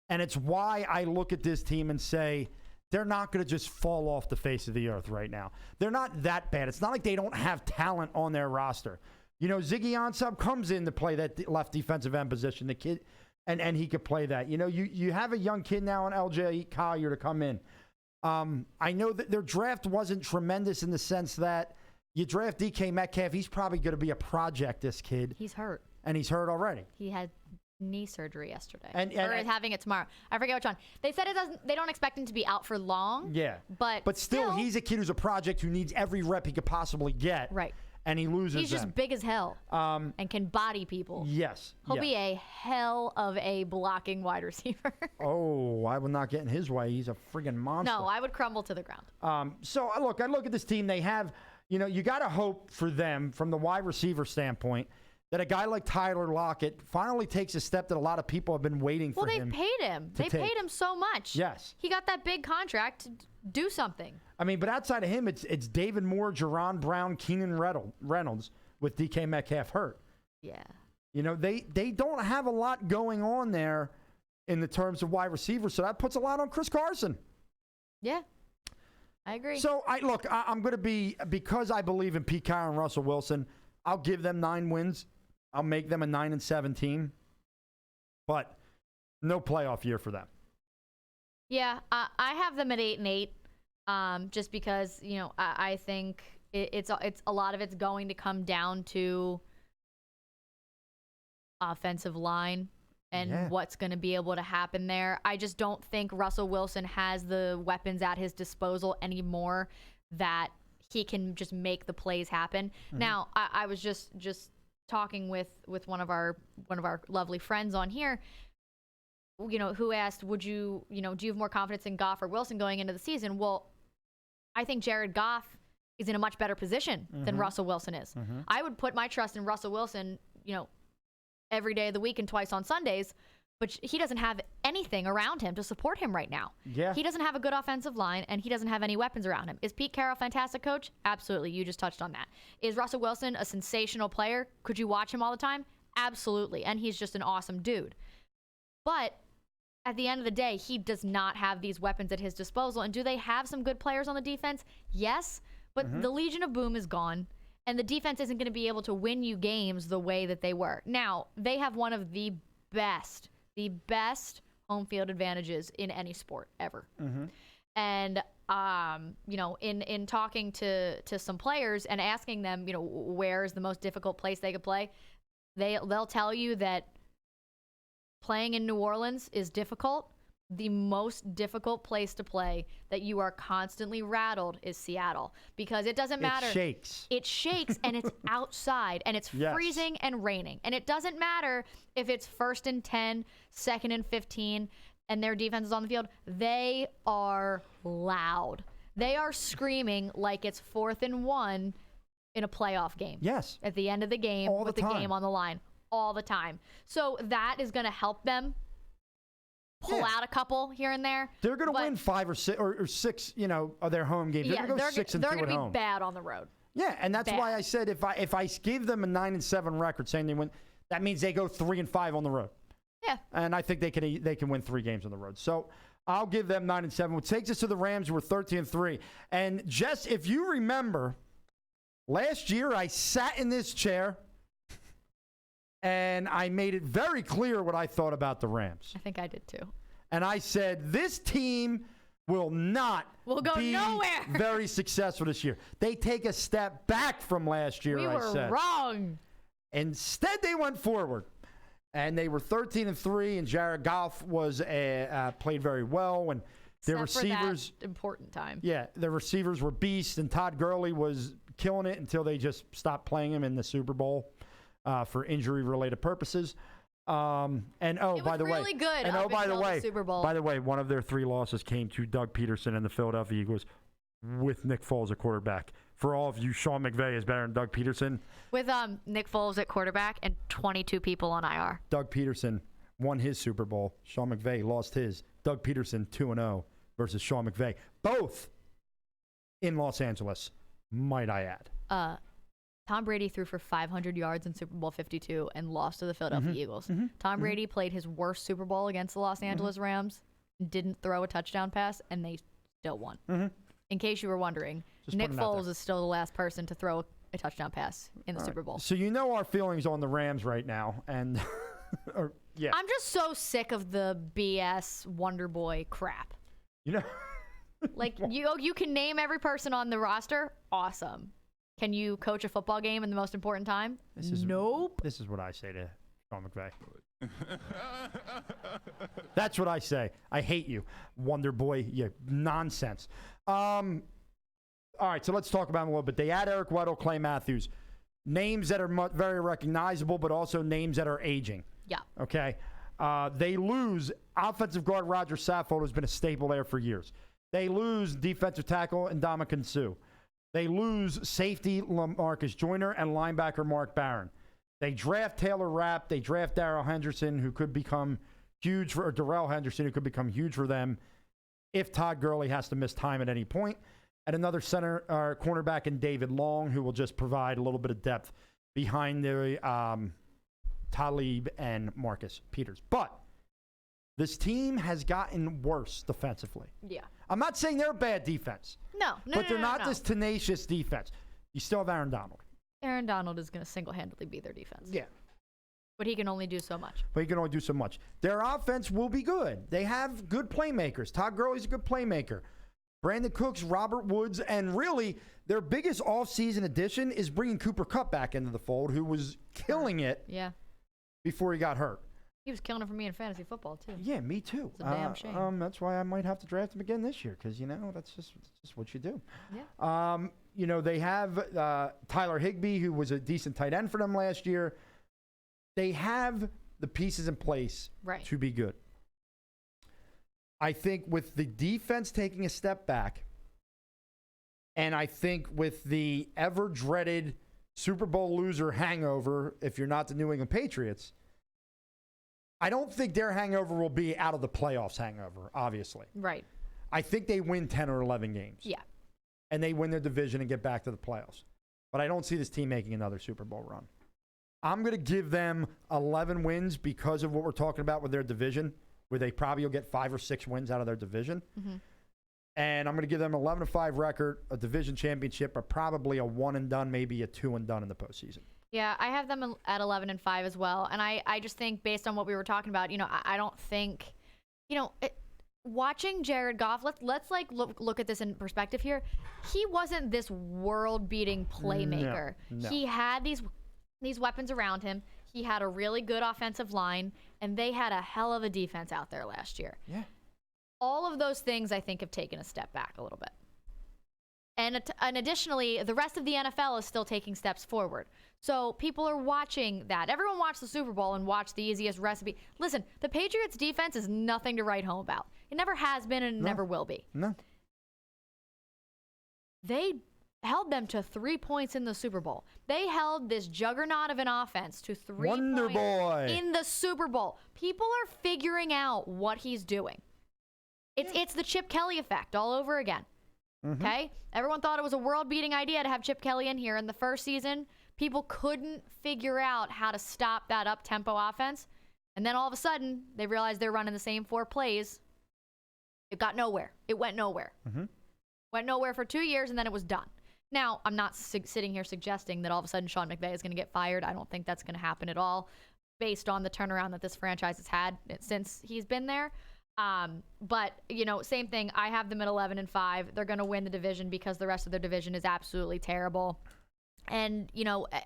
And it's why I look at this team and say, they're not going to just fall off the face of the earth right now. They're not that bad. It's not like they don't have talent on their roster. Ziggy Ansah comes in to play that left defensive end position. The kid, and he could play that. You have a young kid now in LJ Collier to come in. I know that their draft wasn't tremendous in the sense that you draft DK Metcalf. He's probably going to be a project, this kid. He's hurt. And he's hurt already. He had knee surgery yesterday, and having it tomorrow. I forget which one. They said they don't expect him to be out for long. Yeah, but still, he's a kid who's a project who needs every rep he could possibly get. Right. And he loses. He's just big as hell. And can body people. Yes. He'll be a hell of a blocking wide receiver. Oh, I will not get in his way. He's a friggin' monster. No, I would crumble to the ground. So I look at this team. They have, you got to hope for them from the wide receiver standpoint that a guy like Tyler Lockett finally takes a step that a lot of people have been waiting for him. Well, they paid him. They paid him so much. Yes. He got that big contract to do something. I mean, but outside of him, it's David Moore, Jerron Brown, Keenan Reynolds with DK Metcalf hurt. Yeah. They don't have a lot going on there in the terms of wide receivers, so that puts a lot on Chris Carson. Yeah. I agree. So, I'm going to be, because I believe in Pete Carroll and Russell Wilson, I'll give them 9 wins. I'll make them a 9-7 team, but no playoff year for them. Yeah, I have them at 8-8, just because I think it's a lot of it's going to come down to offensive line and what's going to be able to happen there. I just don't think Russell Wilson has the weapons at his disposal anymore that he can just make the plays happen. Mm-hmm. Now, I was just talking with one of our lovely friends on here, who asked, do you have more confidence in Goff or Wilson going into the season? Well, I think Jared Goff is in a much better position than Russell Wilson is. Mm-hmm. I would put my trust in Russell Wilson, every day of the week and twice on Sundays, but he doesn't have anything around him to support him right now. Yeah. He doesn't have a good offensive line, and he doesn't have any weapons around him. Is Pete Carroll a fantastic coach? Absolutely. You just touched on that. Is Russell Wilson a sensational player? Could you watch him all the time? Absolutely. And he's just an awesome dude. But at the end of the day, he does not have these weapons at his disposal. And do they have some good players on the defense? Yes. But the Legion of Boom is gone. And the defense isn't going to be able to win you games the way that they were. Now, they have one of the best home field advantages in any sport ever. And, in talking to some players and asking them, where's the most difficult place they could play, they'll tell you that playing in New Orleans is difficult. The most difficult place to play that you are constantly rattled is Seattle, because it doesn't matter. It shakes and it's outside and it's freezing and raining. And it doesn't matter if it's 1st and 10, 2nd and 15, and their defense is on the field. They are loud. They are screaming like it's 4th and 1 in a playoff game. Yes. At the end of the game with the game on the line all the time. So that is going to help them pull out a couple here and there. They're going to win 5 or 6, of their home games. They're going to go 6 and 2 at home. They're going to be bad on the road. Yeah, and that's why I said if I gave them a 9-7 record, saying they win, that means they go 3-5 on the road. Yeah, and I think they can win 3 games on the road. So I'll give them 9-7, which takes us to the Rams, who are 13-3. And Jess, if you remember, last year I sat in this chair and I made it very clear what I thought about the Rams. I think I did too. And I said, this team will not be nowhere. Very successful this year. They take a step back from last year, I said. We were wrong. Instead, they went forward. And they were 13-3, and Jared Goff was played very well. And their receivers, for that important time. Yeah, their receivers were beasts, and Todd Gurley was killing it until they just stopped playing him in the Super Bowl for injury-related purposes. By the way, really good. And by the way, Super Bowl. By the way, one of their 3 losses came to Doug Peterson and the Philadelphia Eagles with Nick Foles at quarterback. For all of you, Sean McVay is better than Doug Peterson. With Nick Foles at quarterback and 22 people on IR. Doug Peterson won his Super Bowl. Sean McVay lost his. Doug Peterson 2-0 versus Sean McVay. Both in Los Angeles, might I add. Tom Brady threw for 500 yards in Super Bowl 52 and lost to the Philadelphia Eagles. Tom Brady played his worst Super Bowl against the Los Angeles Rams, didn't throw a touchdown pass, and they still won. In case you were wondering, Nick Foles is still the last person to throw a touchdown pass in the Super Bowl. So you know our feelings on the Rams right now, and I'm just so sick of the BS Wonder Boy crap. Like you can name every person on the roster. Awesome. Can you coach a football game in the most important time? Nope. This is what I say to Sean McVay. That's what I say. I hate you, Wonder Boy. You nonsense. All right, so let's talk about them a little bit. They add Eric Weddle, Clay Matthews. Names that are very recognizable, but also names that are aging. Yeah. Okay. They lose offensive guard Roger Saffold, who's been a staple there for years. They lose defensive tackle Ndamukong Suh. They lose safety LaMarcus Joyner and linebacker Mark Barron. They draft Taylor Rapp. They draft Darrell Henderson, who could become huge or Darrell Henderson, who could become huge for them if Todd Gurley has to miss time at any point. And another cornerback in David Long, who will just provide a little bit of depth behind the Talib and Marcus Peters. But this team has gotten worse defensively. Yeah. I'm not saying they're a bad defense. No. But they're not this tenacious defense. You still have Aaron Donald. Aaron Donald is going to single-handedly be their defense. Yeah. But he can only do so much. Their offense will be good. They have good playmakers. Todd Gurley's a good playmaker. Brandon Cooks, Robert Woods, and really their biggest offseason addition is bringing Cooper Kupp back into the fold, who was killing it before he got hurt. He was killing it for me in fantasy football, too. Yeah, me too. It's a damn shame. That's why I might have to draft him again this year because, that's just what you do. Yeah. They have Tyler Higbee, who was a decent tight end for them last year. They have the pieces in place to be good. I think with the defense taking a step back, and I think with the ever-dreaded Super Bowl loser hangover, if you're not the New England Patriots, I don't think their hangover will be out of the playoffs hangover, obviously. Right. I think they win 10 or 11 games. Yeah. And they win their division and get back to the playoffs. But I don't see this team making another Super Bowl run. I'm going to give them 11 wins because of what we're talking about with their division, where they probably will get 5 or 6 wins out of their division. Mm-hmm. And I'm going to give them 11-5 record, a division championship, but probably a 1-and-done, maybe a 2-and-done in the postseason. Yeah, I have them at 11-5 as well. And I just think based on what we were talking about, I don't think, watching Jared Goff, let's like look at this in perspective here. He wasn't this world-beating playmaker. No. He had these weapons around him. He had a really good offensive line, and they had a hell of a defense out there last year. Yeah. All of those things, I think, have taken a step back a little bit. And additionally, the rest of the NFL is still taking steps forward. So people are watching that. Everyone watched the Super Bowl and watched the easiest recipe. Listen, the Patriots' defense is nothing to write home about. It never has been and it never will be. No. They held them to 3 points in the Super Bowl. They held this juggernaut of an offense to 3 Wonder points Boy. in the Super Bowl. People are figuring out what he's doing. It's the Chip Kelly effect all over again. Mm-hmm. Okay? Everyone thought it was a world-beating idea to have Chip Kelly in here in the first season. People couldn't figure out how to stop that up-tempo offense. And then all of a sudden, they realized they're running the same 4 plays. It got nowhere. It went nowhere. Mm-hmm. Went nowhere for 2 years, and then it was done. Now, I'm not sitting here suggesting that all of a sudden Sean McVay is going to get fired. I don't think that's going to happen at all based on the turnaround that this franchise has had since he's been there. But, same thing. I have them at 11-5. They're going to win the division because the rest of their division is absolutely terrible. And,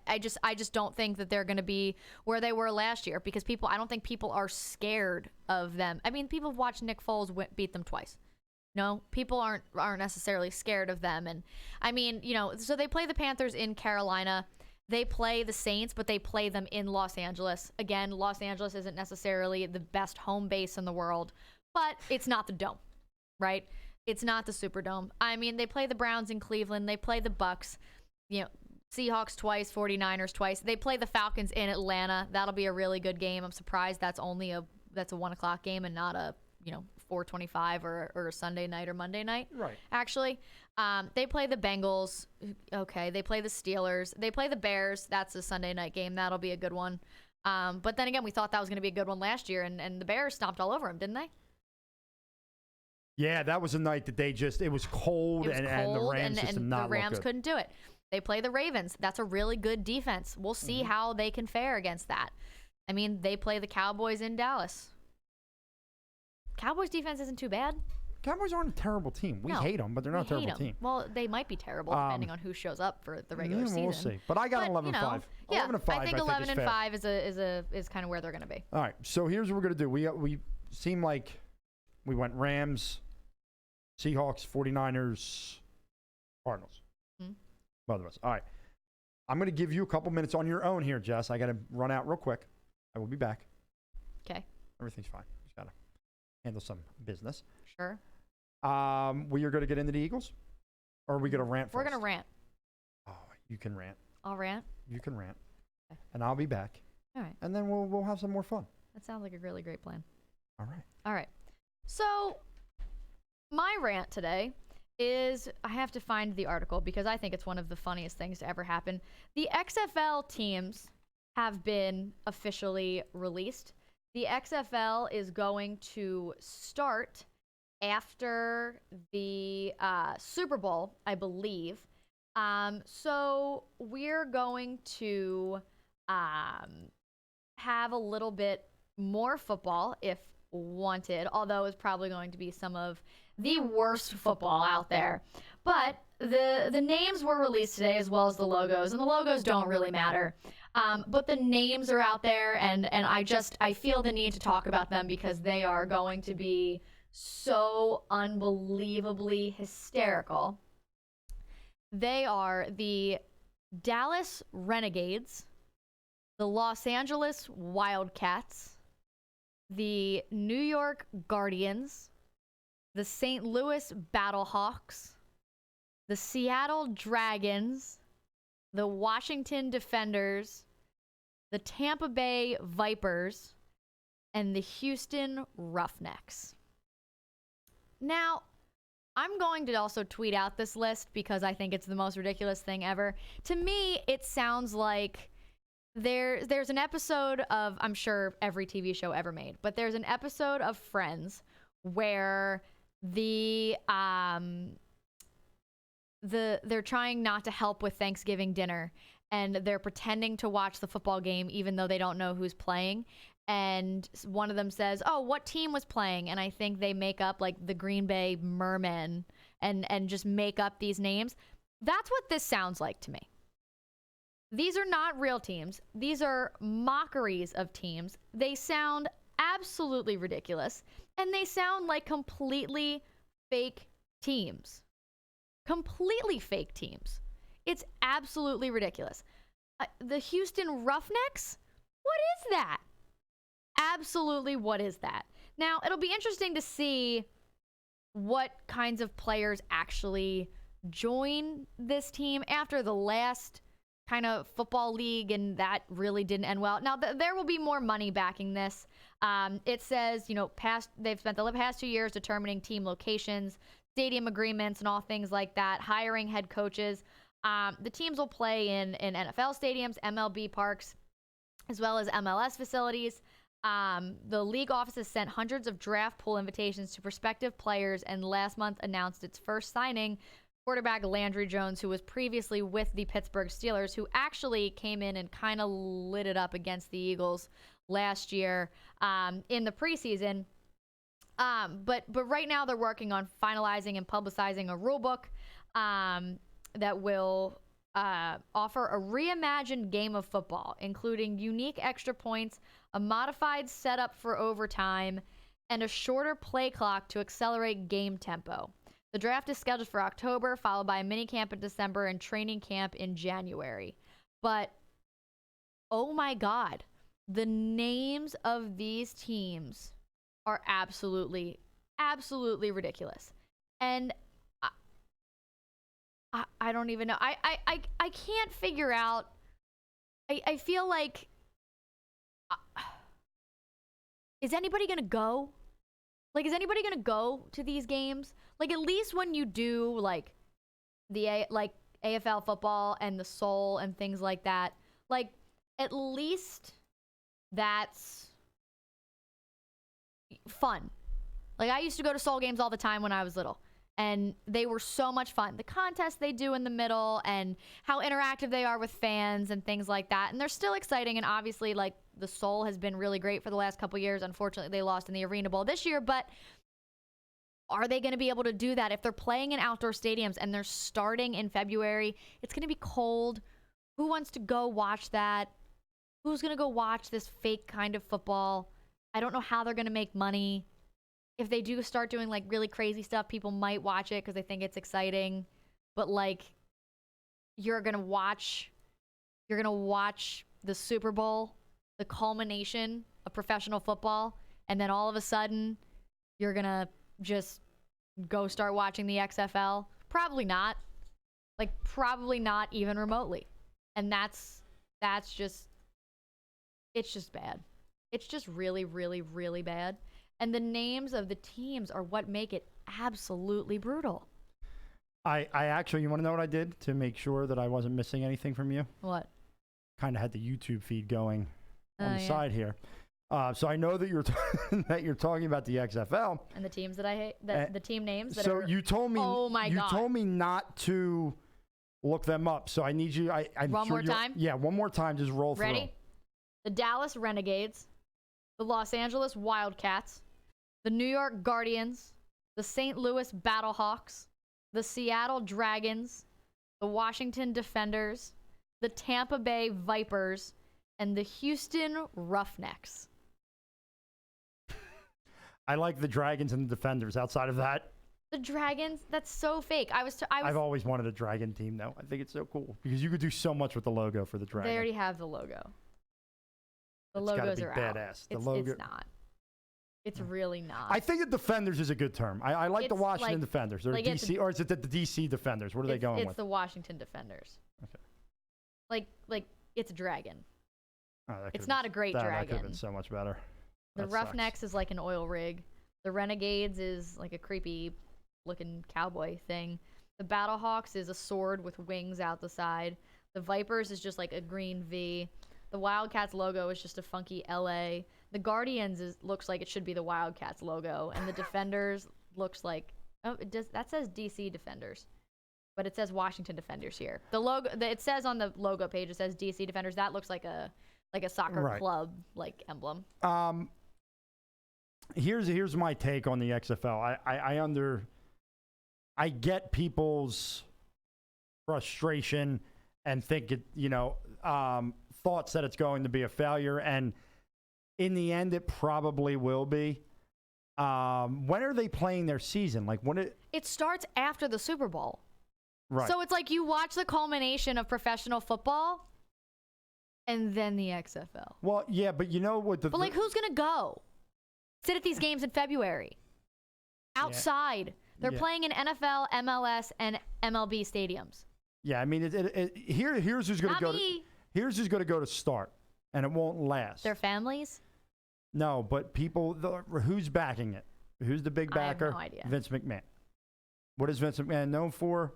I just don't think that they're going to be where they were last year because I don't think people are scared of them. I mean, people have watched Nick Foles beat them twice. People aren't necessarily scared of them. And I mean, so they play the Panthers in Carolina. They play the Saints, but they play them in Los Angeles. Again, Los Angeles isn't necessarily the best home base in the world, but it's not the Dome, right? It's not the Superdome. I mean, they play the Browns in Cleveland. They play the Bucks, Seahawks twice, 49ers twice. They play the Falcons in Atlanta. That'll be a really good game. I'm surprised that's a 1:00 game and not a 4:25 or a Sunday night or Monday night. Right. Actually, they play the Bengals. Okay. They play the Steelers. They play the Bears. That's a Sunday night game. That'll be a good one. But then again, we thought that was going to be a good one last year, and the Bears stomped all over them, didn't they? Yeah, that was a night that it was cold, and the Rams just did not the Rams look good. couldn't do it. They play the Ravens. That's a really good defense. We'll see how they can fare against that. I mean, they play the Cowboys in Dallas. Cowboys defense isn't too bad. Cowboys aren't a terrible team. We hate them, but they're not a terrible team. Well, they might be terrible depending on who shows up for the regular season. We'll see. But I got 11-5. Yeah, 11-5, I think 11-5 is kind of where they're going to be. All right, so here's what we're going to do. We seem like we went Rams, Seahawks, 49ers, Cardinals. Both of us. All right. I'm going to give you a couple minutes on your own here, Jess. I got to run out real quick. I will be back. Okay. Everything's fine. Just got to handle some business. Sure. We are going to get into the Eagles? Or are we going to rant first? We're going to rant. Oh, you can rant. I'll rant? You can rant. Okay. And I'll be back. All right. And then we'll have some more fun. That sounds like a really great plan. All right. All right. So, my rant today is I have to find the article because I think it's one of the funniest things to ever happen. The XFL teams have been officially released. The XFL is going to start after the Super Bowl, I believe. So we're going to have a little bit more football if wanted, although it's probably going to be some of the worst football out there. But the names were released today as well as the logos, and the logos don't really matter. But the names are out there, and I feel the need to talk about them because they are going to be so unbelievably hysterical. They are the Dallas Renegades, the Los Angeles Wildcats, the New York Guardians, the St. Louis Battlehawks, the Seattle Dragons, the Washington Defenders, the Tampa Bay Vipers, and the Houston Roughnecks. Now, I'm going to also tweet out this list because I think it's the most ridiculous thing ever. To me, it sounds like there's an episode of, I'm sure every TV show ever made, but there's an episode of Friends where they're trying not to help with Thanksgiving dinner, and they're pretending to watch the football game even though they don't know who's playing. And one of them says, "Oh, what team was playing?" And I think they make up like the Green Bay Mermen and just make up these names. That's what this sounds like to me. These are not real teams. These are mockeries of teams. They sound absolutely ridiculous, and they sound like completely fake teams. Completely fake teams. It's absolutely ridiculous. The Houston Roughnecks? What is that? Absolutely, what is that? Now, it'll be interesting to see what kinds of players actually join this team after the last kind of football league, and that really didn't end well. Now, there will be more money backing this. It says, they've spent the past 2 years determining team locations, stadium agreements, and all things like that, hiring head coaches. The teams will play in NFL stadiums, MLB parks, as well as MLS facilities. The league offices sent hundreds of draft pool invitations to prospective players, and last month announced its first signing, quarterback Landry Jones, who was previously with the Pittsburgh Steelers, who actually came in and kind of lit it up against the Eagles last year in the preseason. But right now they're working on finalizing and publicizing a rule book that will offer a reimagined game of football, including unique extra points, a modified setup for overtime, and a shorter play clock to accelerate game tempo. The draft is scheduled for October, followed by a mini camp in December and training camp in January. But, oh my God, the names of these teams are absolutely, absolutely ridiculous. And I don't even know. I can't figure out. I feel like, is anybody going to go? Like, is anybody going to go to these games? Like, at least when you do, like, the AFL football and the Soul and things like that, like, at least that's fun. Like, I used to go to Soul games all the time when I was little, and they were so much fun. The contests they do in the middle and how interactive they are with fans and things like that. And they're still exciting, and obviously, like, the Soul has been really great for the last couple years. Unfortunately, they lost in the Arena Bowl this year, but are they going to be able to do that if they're playing in outdoor stadiums and they're starting in February? It's going to be cold. Who wants to go watch that? Who's going to go watch this fake kind of football? I don't know how they're going to make money. If they do start doing, like, really crazy stuff, people might watch it because they think it's exciting. But, like, you're going to watch the Super Bowl, the culmination of professional football, and then all of a sudden you're going to just go start watching the XFL? Probably not. Like, probably not even remotely. And that's just, it's just bad. It's just really, really, really bad. And the names of the teams are what make it absolutely brutal. I actually, you want to know what I did to make sure that I wasn't missing anything from you? What? Kind of had the YouTube feed going on the yeah. side here. So I know that you're that you're talking about the XFL And the teams that I hate, the team names that so are... you told me Oh my God. You told me not to look them up. So I need you I'm One sure more time? Yeah, one more time, just roll through. Ready? The Dallas Renegades, the Los Angeles Wildcats, the New York Guardians, the St. Louis Battlehawks, the Seattle Dragons, the Washington Defenders, the Tampa Bay Vipers, and the Houston Roughnecks. I like the Dragons and the Defenders. Outside of that, The Dragons? That's so fake. I've always wanted a Dragon team, though. I think it's so cool because you could do so much with the logo for the Dragon. They already have the logo. The It's gotta logos be are badass. out. The logo. It's not. It's really not. I think the Defenders is a good term. I like the It's Washington like- Defenders. Or like it's- DC, or is it the DC Defenders? What are they going It's with? the Washington Defenders. Okay. Like it's a dragon. Oh, that It's could've not been- a great that could have dragon. been so much better. The That sucks. Roughnecks is like an oil rig. The Renegades is like a creepy looking cowboy thing. The Battlehawks is a sword with wings out the side. The Vipers is just like a green V. The Wildcats logo is just a funky LA. The Guardians looks like it should be the Wildcats logo, and the Defenders looks like that says DC Defenders, but it says Washington Defenders here. The logo it says on the logo page it says DC Defenders. That looks like a soccer club like emblem. Here's my take on the XFL. I get people's frustration and think thoughts that it's going to be a failure, and in the end, it probably will be. When are they playing their season? Like it starts after the Super Bowl, right? So it's like you watch the culmination of professional football, and then the XFL. Well, yeah, but you know what? But who's gonna go sit at these games in February? Outside, they're playing in NFL, MLS, and MLB stadiums. Yeah, I mean, here's who's going to go. Here's who's going to go to start, and it won't last. Their families? No, but people. Who's backing it? Who's the big backer? I have no idea. Vince McMahon. What is Vince McMahon known for?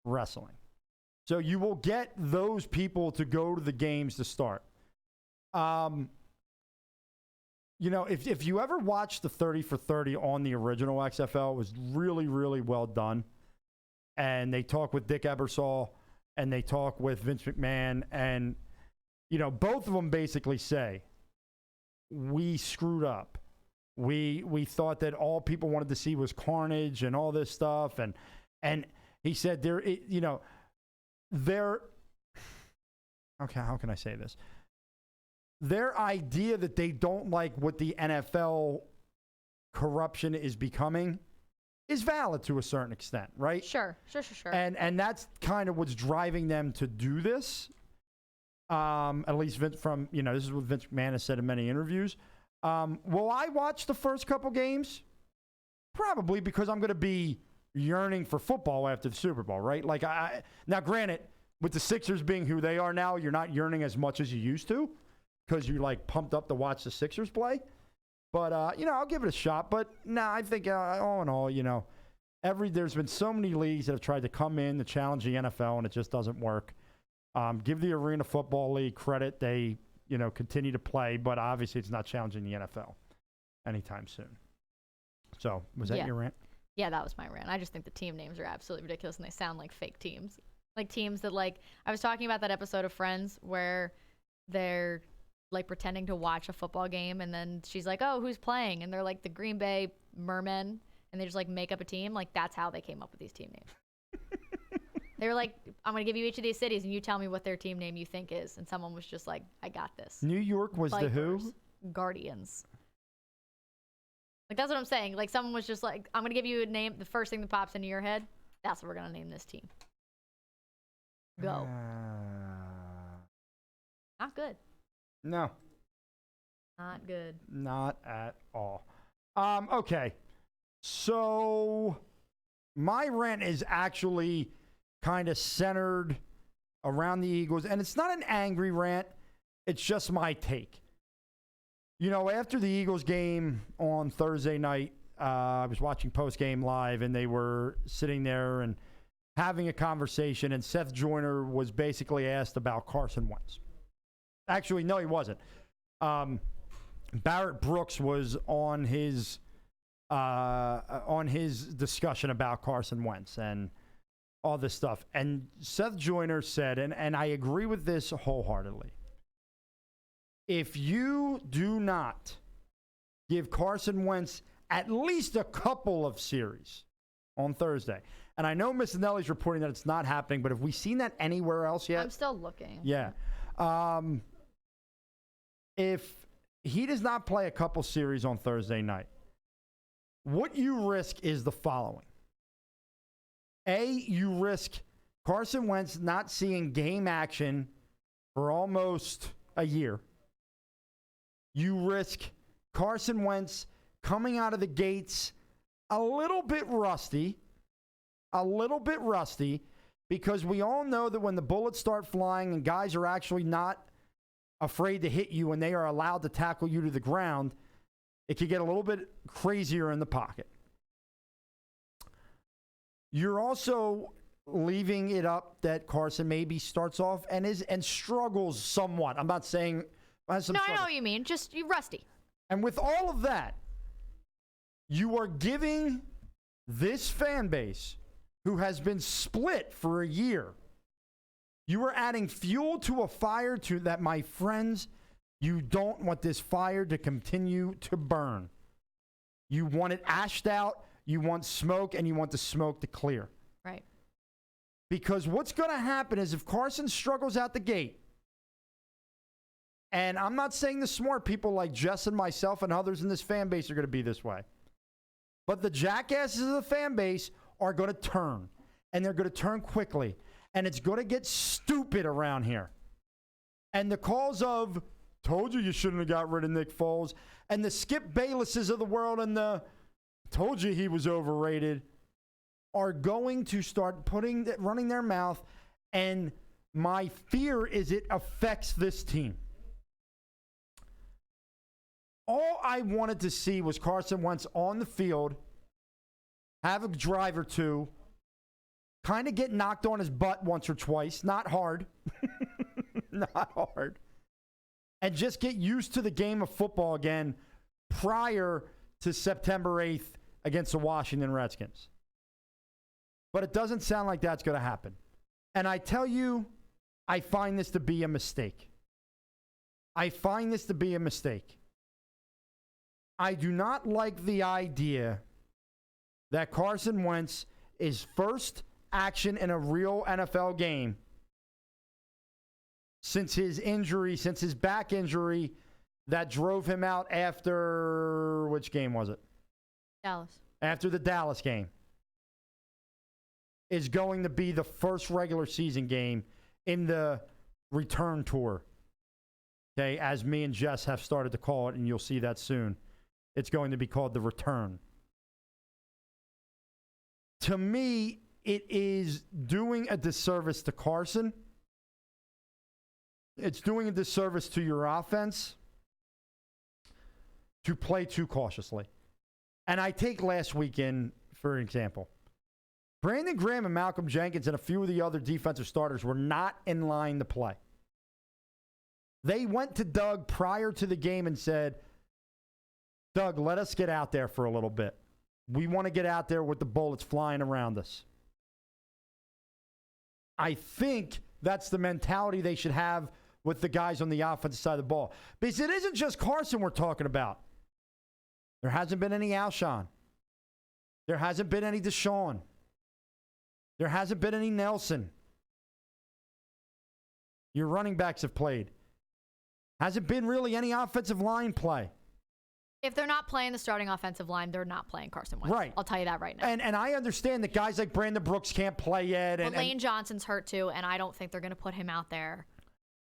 Wrestling. So you will get those people to go to the games to start. If you ever watched the 30 for 30 on the original XFL, it was really, really well done. And they talk with Dick Ebersol and they talk with Vince McMahon. And, both of them basically say, we screwed up. We thought that all people wanted to see was carnage and all this stuff. And he said, okay, how can I say this? Their idea that they don't like what the NFL corruption is becoming is valid to a certain extent, right? Sure. And that's kind of what's driving them to do this. At least Vince this is what Vince McMahon has said in many interviews. Will I watch the first couple games? Probably, because I'm going to be yearning for football after the Super Bowl, right? Now, granted, with the Sixers being who they are now, you're not yearning as much as you used to, because you're pumped up to watch the Sixers play. But, I'll give it a shot. But, I think all in all, there's been so many leagues that have tried to come in to challenge the NFL, and it just doesn't work. Give the Arena Football League credit. They, continue to play, but obviously it's not challenging the NFL anytime soon. So, was that your rant? Yeah, that was my rant. I just think the team names are absolutely ridiculous, and they sound like fake teams. Like teams that, I was talking about that episode of Friends where they're pretending to watch a football game, and then she's like, oh, who's playing? And they're like the Green Bay Mermen, and they just make up a team. That's how they came up with these team names. They were like, I'm going to give you each of these cities, and you tell me what their team name you think is. And someone was just like, I got this. New York was Vipers, the who? Guardians. That's what I'm saying. Someone was just like, I'm going to give you a name, the first thing that pops into your head. That's what we're going to name this team. Go. Not good. No. Not good. Not at all. Okay. So my rant is actually kind of centered around the Eagles, and it's not an angry rant. It's just my take. After the Eagles game on Thursday night, I was watching post-game live, and they were sitting there and having a conversation, and Seth Joyner was basically asked about Carson Wentz. Actually, no, he wasn't. Barrett Brooks was on his discussion about Carson Wentz and all this stuff. And Seth Joyner said, and I agree with this wholeheartedly, if you do not give Carson Wentz at least a couple of series on Thursday, and I know Miss Nelly's reporting that it's not happening, but have we seen that anywhere else yet? I'm still looking. Yeah. If he does not play a couple series on Thursday night, what you risk is the following. A, you risk Carson Wentz not seeing game action for almost a year. You risk Carson Wentz coming out of the gates a little bit rusty, because we all know that when the bullets start flying and guys are actually not afraid to hit you and they are allowed to tackle you to the ground, it could get a little bit crazier in the pocket. You're also leaving it up that Carson maybe starts off and struggles somewhat. I'm not saying has some No, I struggles. know what you mean. Just rusty. And with all of that, you are giving this fan base, who has been split for a year, you are adding fuel to a fire to that, my friends. You don't want this fire to continue to burn. You want it ashed out, you want smoke, and you want the smoke to clear. Right. Because what's going to happen is if Carson struggles out the gate, and I'm not saying the smart people like Jess and myself and others in this fan base are going to be this way, but the jackasses of the fan base are going to turn, and they're going to turn quickly, and it's going to get stupid around here. And the calls of, told you shouldn't have got rid of Nick Foles, and the Skip Baylesses of the world and the, told you he was overrated, are going to start running their mouth, and my fear is it affects this team. All I wanted to see was Carson Wentz on the field, have a drive or two, kind of get knocked on his butt once or twice, not hard, not hard, and just get used to the game of football again prior to September 8th against the Washington Redskins. But it doesn't sound like that's going to happen. And I tell you, I find this to be a mistake. I find this to be a mistake. I do not like the idea that Carson Wentz is first action in a real NFL game since his injury, since his back injury that drove him out after, which game was it? Dallas. After the Dallas game, is going to be the first regular season game in the return tour. Okay, as me and Jess have started to call it, and you'll see that soon. It's going to be called the return. To me, it is doing a disservice to Carson. It's doing a disservice to your offense to play too cautiously. And I take last weekend, for example. Brandon Graham and Malcolm Jenkins and a few of the other defensive starters were not in line to play. They went to Doug prior to the game and said, Doug, let us get out there for a little bit. We want to get out there with the bullets flying around us. I think that's the mentality they should have with the guys on the offensive side of the ball. Because it isn't just Carson we're talking about. There hasn't been any Alshon. There hasn't been any Deshaun. There hasn't been any Nelson. Your running backs have played. Hasn't been really any offensive line play. If they're not playing the starting offensive line, they're not playing Carson Wentz. Right. I'll tell you that right now. And I understand that guys like Brandon Brooks can't play yet. But Lane Johnson's hurt too, and I don't think they're going to put him out there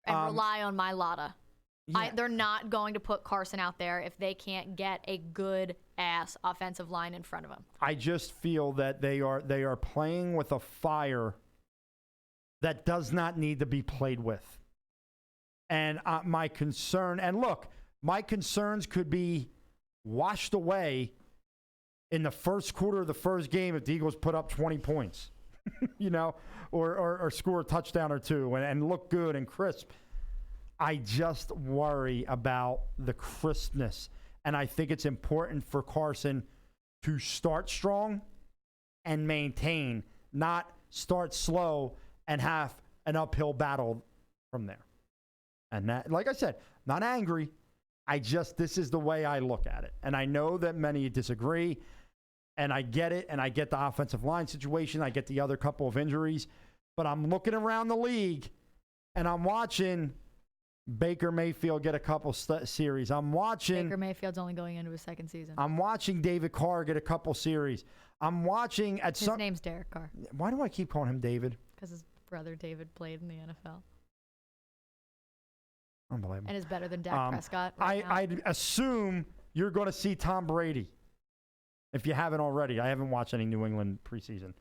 and rely on Mailata. Yeah. They're not going to put Carson out there if they can't get a good-ass offensive line in front of him. I just feel that they are playing with a fire that does not need to be played with. And my concern, and look, my concerns could be washed away in the first quarter of the first game if the Eagles put up 20 points, or score a touchdown or two and look good and crisp. I just worry about the crispness. And I think it's important for Carson to start strong and maintain, not start slow and have an uphill battle from there. And that, like I said, not angry. This is the way I look at it. And I know that many disagree, and I get it, and I get the offensive line situation. I get the other couple of injuries. But I'm looking around the league, and I'm watching Baker Mayfield get a couple series. I'm watching Baker Mayfield's only going into his second season. I'm watching David Carr get a couple series. I'm watching at His name's Derek Carr. Why do I keep calling him David? Because his brother David played in the NFL. Unbelievable. And is better than Dak Prescott. Right now. I'd assume you're going to see Tom Brady. If you haven't already. I haven't watched any New England preseason.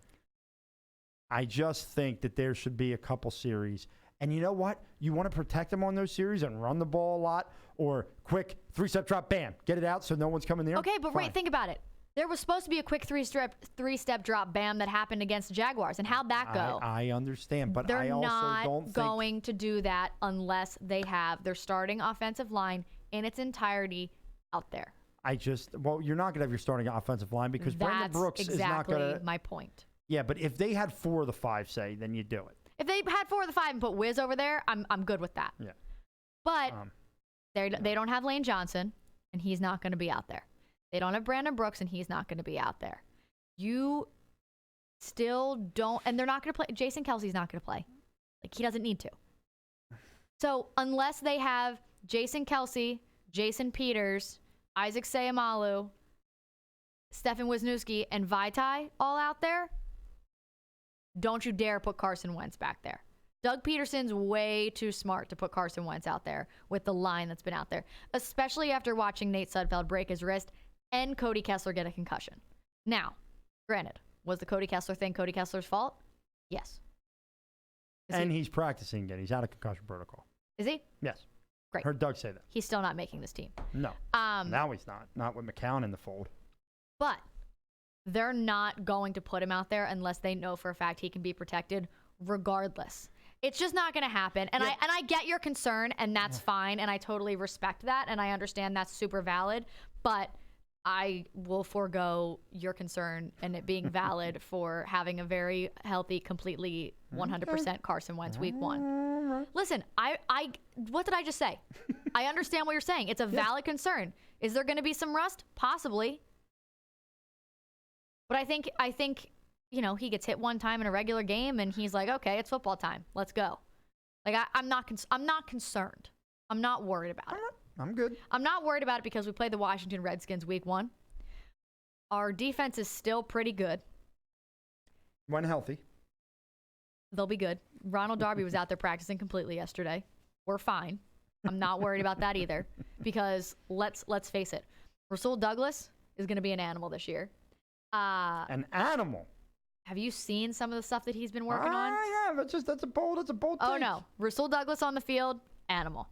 I just think that there should be a couple series. And you know what? You want to protect them on those series and run the ball a lot, or quick 3-step drop, bam, get it out so no one's coming there. Okay, but Fine. think about it. There was supposed to be a quick three-step drop, bam, that happened against the Jaguars. And how'd that go? I understand, but They're I also not don't think going to do that unless they have their starting offensive line in its entirety out there. you're not going to have your starting offensive line because Brandon Brooks That's is not going to. exactly my point. Yeah, but if they had 4 of the 5, say, then you do it. If they had 4 of the 5 and put Wiz over there, I'm good with that. Yeah. But they don't have Lane Johnson, and he's not going to be out there. They don't have Brandon Brooks, and he's not going to be out there. You still don't, and they're not going to play. Jason Kelsey's not going to play. Like, he doesn't need to. So unless they have Jason Kelsey, Jason Peters, Isaac Seumalo, Stefan Wisniewski, and Vaitai all out there, don't you dare put Carson Wentz back there. Doug Peterson's way too smart to put Carson Wentz out there with the line that's been out there, especially after watching Nate Sudfeld break his wrist and Cody Kessler get a concussion. Now, granted, was the Cody Kessler thing Cody Kessler's fault? Yes. And he's practicing again. He's out of concussion protocol. Is he? Yes. Great. Heard Doug say that. He's still not making this team. No. Now he's not. Not with McCown in the fold. But they're not going to put him out there unless they know for a fact he can be protected regardless. It's just not going to happen. And I get your concern, and that's fine, and I totally respect that, and I understand that's super valid, but I will forego your concern and it being valid for having a very healthy, completely 100% Carson Wentz week 1. Listen, what did I just say? I understand what you're saying. It's a valid concern. Is there going to be some rust? Possibly. But I think he gets hit one time in a regular game and he's like, okay, it's football time. Let's go. Like, I'm not concerned. I'm not worried about it. I'm good. I'm not worried about it because we played the Washington Redskins week 1. Our defense is still pretty good. When healthy. They'll be good. Ronald Darby was out there practicing completely yesterday. We're fine. I'm not worried about that either because let's face it. Rasul Douglas is going to be an animal this year. An animal? Have you seen some of the stuff that he's been working on? I have. That's a bold Oh, take. no. Rasul Douglas on the field, animal.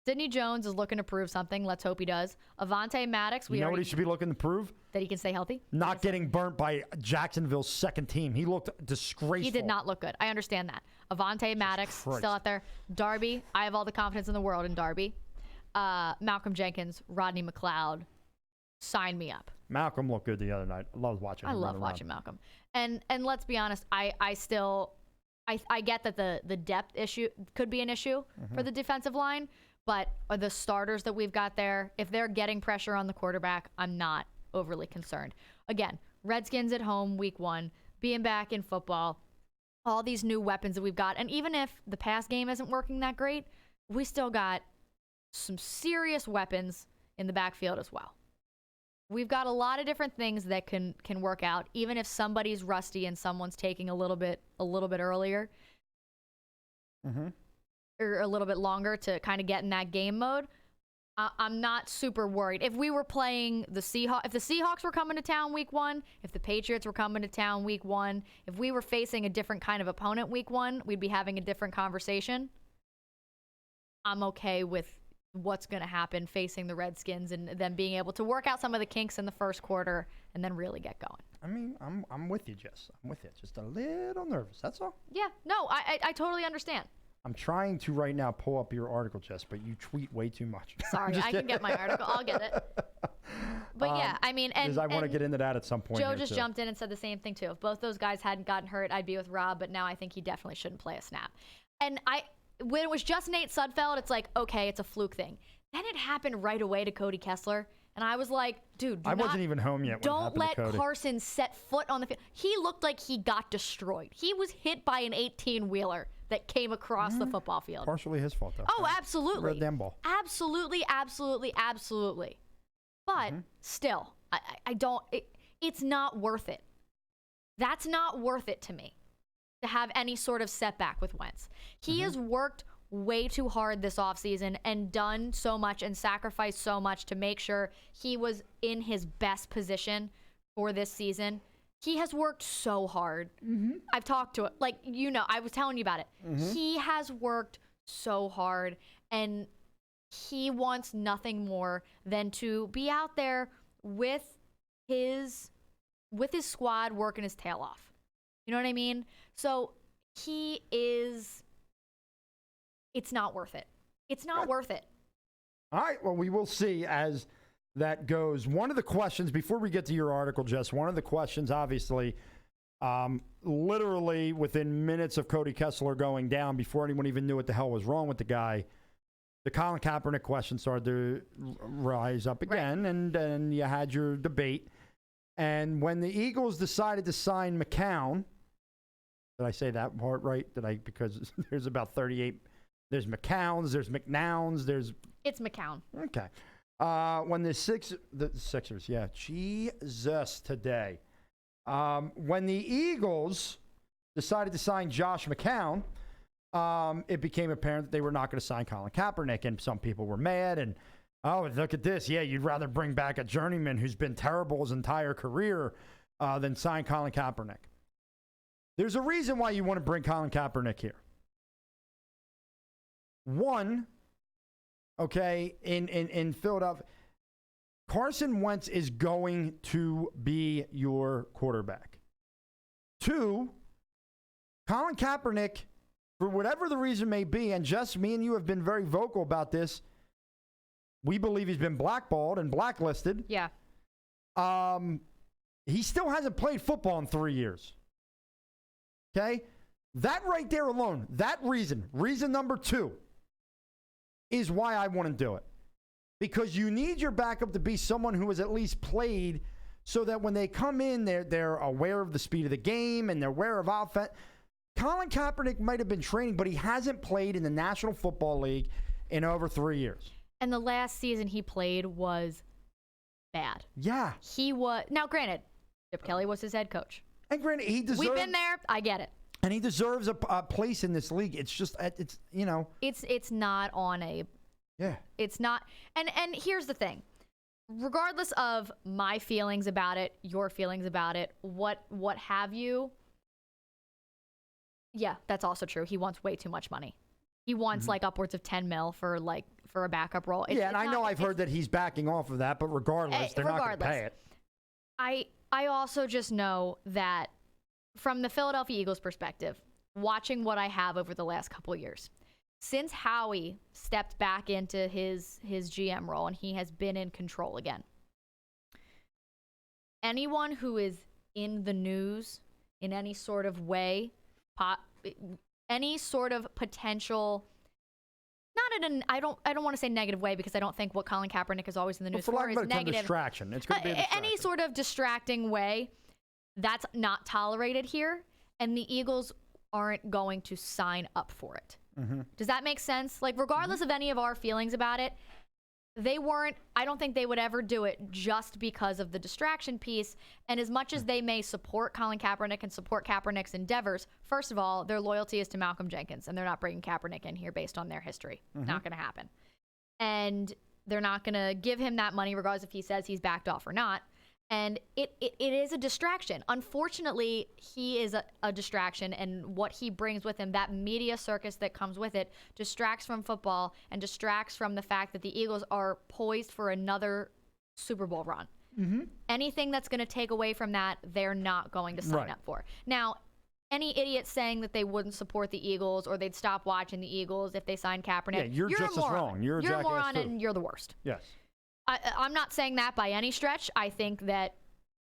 Sidney Jones is looking to prove something. Let's hope he does. Avonte Maddox. You know what he should be looking to prove? That he can stay healthy? Not getting burnt by Jacksonville's second team. He looked disgraceful. He did not look good. I understand that. Avonte Maddox still out there. Darby. I have all the confidence in the world in Darby. Malcolm Jenkins, Rodney McLeod. Sign me up. Malcolm looked good the other night. I love watching him. I love watching Malcolm. And let's be honest, I get that the depth issue could be an issue for the defensive line, but the starters that we've got there, if they're getting pressure on the quarterback, I'm not overly concerned. Again, Redskins at home week 1, being back in football, all these new weapons that we've got, and even if the pass game isn't working that great, we still got some serious weapons in the backfield as well. We've got a lot of different things that can work out, even if somebody's rusty and someone's taking a little bit earlier, or a little bit longer to kind of get in that game mode. I'm not super worried. If we were playing the Seahawks, if the Seahawks were coming to town week 1, if the Patriots were coming to town week 1, if we were facing a different kind of opponent week 1, we'd be having a different conversation. I'm okay with what's going to happen facing the Redskins and them being able to work out some of the kinks in the first quarter and then really get going. I mean, I'm with you, Jess. I'm with you. Just a little nervous. That's all. Yeah. No, I totally understand. I'm trying to right now pull up your article, Jess, but you tweet way too much. Sorry, I can get my article. I'll get it. But yeah, I mean, and I want to get into that at some point. Joe just jumped in and said the same thing too. If both those guys hadn't gotten hurt, I'd be with Rob. But now I think he definitely shouldn't play a snap. And when it was just Nate Sudfeld, it's like, okay, it's a fluke thing. Then it happened right away to Cody Kessler. And I was like, dude, I wasn't even home yet. Don't let Carson set foot on the field. He looked like he got destroyed. He was hit by an 18-wheeler that came across the football field. Partially his fault, though. Oh, absolutely. Red damn ball. Absolutely. But still, I don't, it's not worth it. That's not worth it to me to have any sort of setback with Wentz. He has worked way too hard this offseason and done so much and sacrificed so much to make sure he was in his best position for this season. He has worked so hard. I've talked to it. Like, I was telling you about it. He has worked so hard, and he wants nothing more than to be out there with his squad working his tail off. You know what I mean? So it's not worth it. It's not worth it. All right. Well, we will see as that goes. One of the questions, before we get to your article, Jess, one of the questions, obviously, literally within minutes of Cody Kessler going down, before anyone even knew what the hell was wrong with the guy, the Colin Kaepernick question started to rise up again, right. And then you had your debate. And when the Eagles decided to sign McCown, did I say that part right? Because there's about 38. There's McCowns, there's McNowns, It's McCown. Okay. When the Sixers, yeah, Jesus today. When the Eagles decided to sign Josh McCown, it became apparent that they were not going to sign Colin Kaepernick, and some people were mad. And oh, look at this! Yeah, you'd rather bring back a journeyman who's been terrible his entire career than sign Colin Kaepernick. There's a reason why you want to bring Colin Kaepernick here. One, okay, in Philadelphia, Carson Wentz is going to be your quarterback. Two, Colin Kaepernick, for whatever the reason may be, and Jess, me and you have been very vocal about this, we believe he's been blackballed and blacklisted. Yeah. He still hasn't played football in 3 years. Okay? That right there alone, that reason number two, is why I want to do it. Because you need your backup to be someone who has at least played, so that when they come in, they're aware of the speed of the game and they're aware of offense. Colin Kaepernick might have been training, but he hasn't played in the National Football League in over 3 years. And the last season he played was bad. Yeah. He was. Now, granted, Chip Kelly was his head coach. And granted, he deserves. We've been there. I get it. And he deserves a place in this league. It's just, you know. It's not on a. Yeah. It's not. And here's the thing. Regardless of my feelings about it, your feelings about it, what have you. Yeah, that's also true. He wants way too much money. He wants like upwards of $10 million for a backup role. And I know I've heard that he's backing off of that, but regardless, they're not going to pay it. I also just know that from the Philadelphia Eagles perspective, watching what I have over the last couple of years, since Howie stepped back into his GM role and he has been in control again, anyone who is in the news in any sort of way, any sort of potential, not in an, I don't want to say negative way, because I don't think what Colin Kaepernick is always in the news for is negative. Distraction. It's going to be a distraction. Any sort of distracting way, that's not tolerated here, and the Eagles aren't going to sign up for it. Mm-hmm. Does that make sense? Like, regardless of any of our feelings about it, I don't think they would ever do it just because of the distraction piece. And as much as they may support Colin Kaepernick and support Kaepernick's endeavors, first of all, their loyalty is to Malcolm Jenkins, and they're not bringing Kaepernick in here based on their history. Mm-hmm. Not going to happen. And they're not going to give him that money regardless if he says he's backed off or not. And it is a distraction. Unfortunately, he is a distraction, and what he brings with him, that media circus that comes with it, distracts from football and distracts from the fact that the Eagles are poised for another Super Bowl run. Mm-hmm. Anything that's going to take away from that, they're not going to sign up for. Now, any idiot saying that they wouldn't support the Eagles or they'd stop watching the Eagles if they signed Kaepernick, you're just as wrong. You're a moron, and you're the worst. Yes. I'm not saying that by any stretch. I think that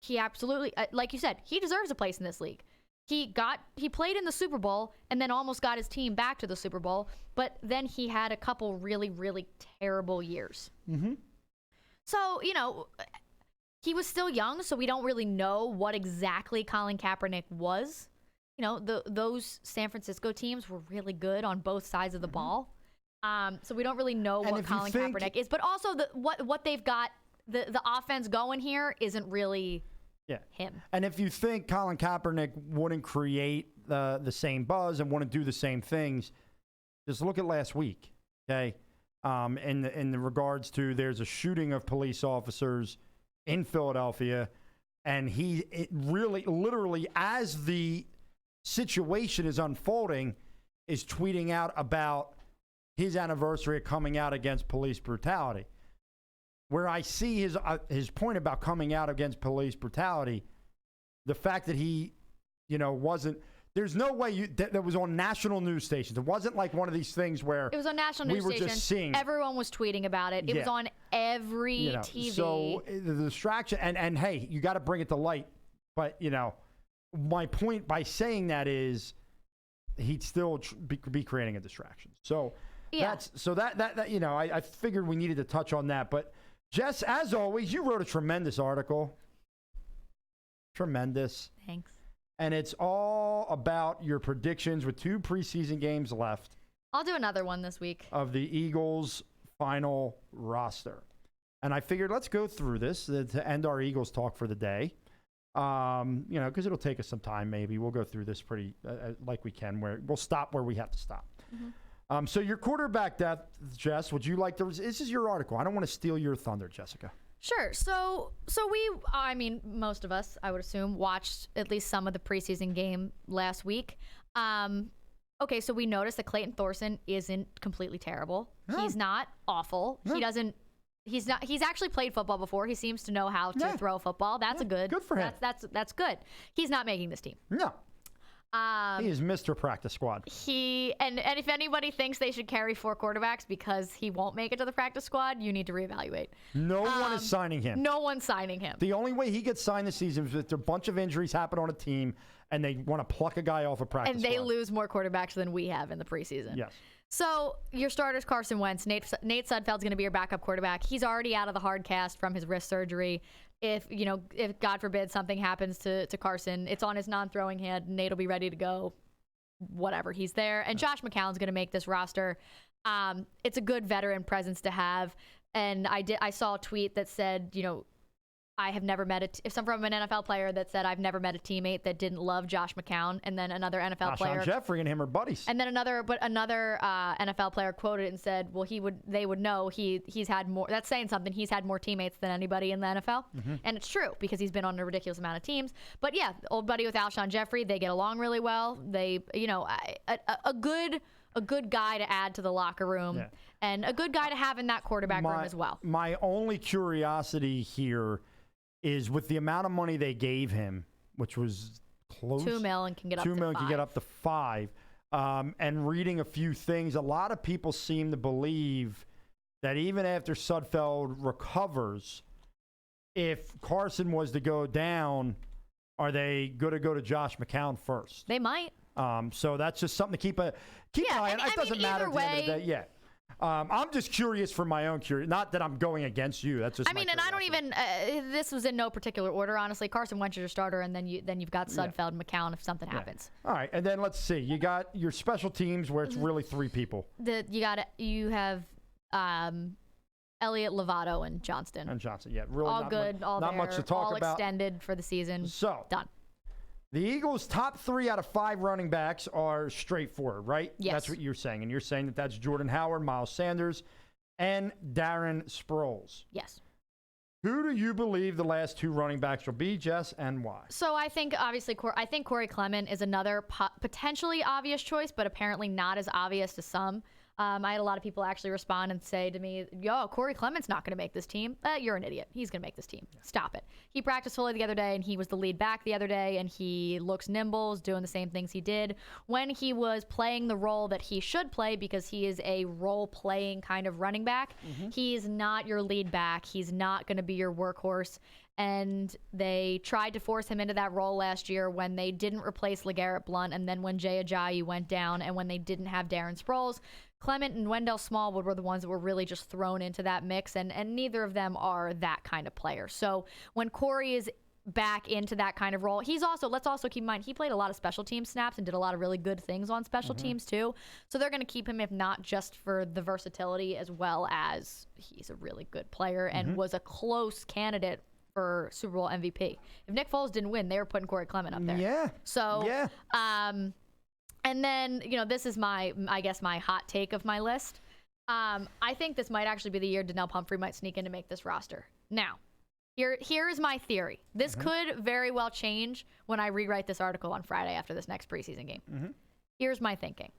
he absolutely, like you said, he deserves a place in this league. He played in the Super Bowl and then almost got his team back to the Super Bowl, but then he had a couple really, really terrible years. Mm-hmm. So, he was still young, so we don't really know what exactly Colin Kaepernick was. Those San Francisco teams were really good on both sides of the ball. So we don't really know what Colin Kaepernick is, but also what they've got, the offense going here isn't really him. And if you think Colin Kaepernick wouldn't create the same buzz and wouldn't do the same things, just look at last week, okay? In the regards to, there's a shooting of police officers in Philadelphia, and literally, as the situation is unfolding, is tweeting out about his anniversary of coming out against police brutality. where I see his point about coming out against police brutality, the fact that he, wasn't. There's no way that was on national news stations. It wasn't like one of these things where it was on national news we were stations. just seeing. Everyone was tweeting about it. It was on every TV. So the distraction, and hey, you got to bring it to light. But my point by saying that is he'd still be creating a distraction. So I figured we needed to touch on that. But Jess, as always, you wrote a tremendous article. Tremendous. Thanks. And it's all about your predictions with 2 preseason games left. I'll do another one this week. Of the Eagles' final roster. And I figured let's go through this to end our Eagles talk for the day. Because it'll take us some time maybe. We'll go through this pretty like we can, where we'll stop where we have to stop. Mm-hmm. So your quarterback depth, Jess, would you like to – this is your article. I don't want to steal your thunder, Jessica. Sure. So most of us, I would assume, watched at least some of the preseason game last week. Okay, so we noticed that Clayton Thorson isn't completely terrible. No. He's not awful. No. He's actually played football before. He seems to know how to throw football. That's good for him. That's good. He's not making this team. No. He is Mr. Practice Squad. And if anybody thinks they should carry 4 quarterbacks because he won't make it to the practice squad, you need to reevaluate. No one is signing him. No one's signing him. The only way he gets signed this season is if a bunch of injuries happen on a team and they want to pluck a guy off a practice squad. And they squad. Lose more quarterbacks than we have in the preseason. Yes. So your starter's Carson Wentz. Nate Sudfeld's going to be your backup quarterback. He's already out of the hard cast from his wrist surgery. If God forbid something happens to Carson, it's on his non-throwing hand. Nate will be ready to go. Whatever, he's there. And Josh McCown's going to make this roster. It's a good veteran presence to have. And I saw a tweet that said, I have never met from an NFL player that said, I've never met a teammate that didn't love Josh McCown. And then another NFL player. Jeffrey and him are buddies. And then another NFL player quoted it and said, well, they would know he's had more. That's saying something. He's had more teammates than anybody in the NFL. Mm-hmm. And it's true because he's been on a ridiculous amount of teams. But yeah, old buddy with Alshon Jeffrey, they get along really well. They, a good guy to add to the locker room and a good guy to have in that quarterback room as well. My only curiosity here is with the amount of money they gave him, which was close. $2 million can get up to $5 million. Can get up to $5 million. And reading a few things, a lot of people seem to believe that even after Sudfeld recovers, if Carson was to go down, are they going to go to Josh McCown first? They might. So that's just something to keep an eye on. It doesn't matter at the end of the day. Yeah. I'm just curious for my own curiosity. Not that I'm going against you. That's just. And I don't even. This was in no particular order, honestly. You Wentz is your starter, and then you've got Sudfeld and McCown if something happens. All right, and then let's see. You got your special teams where it's really 3 people. You have Elliott, Lovato, and Johnston. Yeah, really all good. Not much to talk about. All extended for the season. So done. The Eagles' top 3 out of 5 running backs are straightforward, right? Yes. That's what you're saying. And you're saying that that's Jordan Howard, Miles Sanders, and Darren Sproles. Yes. Who do you believe the last 2 running backs will be, Jess, and why? So I think, obviously, Corey Clement is another potentially obvious choice, but apparently not as obvious to some. I had a lot of people actually respond and say to me, Corey Clement's not going to make this team. You're an idiot. He's going to make this team. Stop it. He practiced fully the other day, and he was the lead back the other day, and he looks nimble, doing the same things he did when he was playing the role that he should play because he is a role-playing kind of running back. Mm-hmm. He's not your lead back. He's not going to be your workhorse. And they tried to force him into that role last year when they didn't replace LeGarrette Blount and then when Jay Ajayi went down and when they didn't have Darren Sproles. Clement and Wendell Smallwood were the ones that were really just thrown into that mix, and neither of them are that kind of player. So when Corey is back into that kind of role, let's also keep in mind, he played a lot of special team snaps and did a lot of really good things on special teams too. So they're going to keep him, if not just for the versatility, as well as he's a really good player and was a close candidate for Super Bowl MVP. If Nick Foles didn't win, they were putting Corey Clement up there. Yeah. So, and then, this is my hot take of my list. I think this might actually be the year Donnell Pumphrey might sneak in to make this roster. Now, here is my theory. This could very well change when I rewrite this article on Friday after this next preseason game. Mm-hmm. Here's my thinking.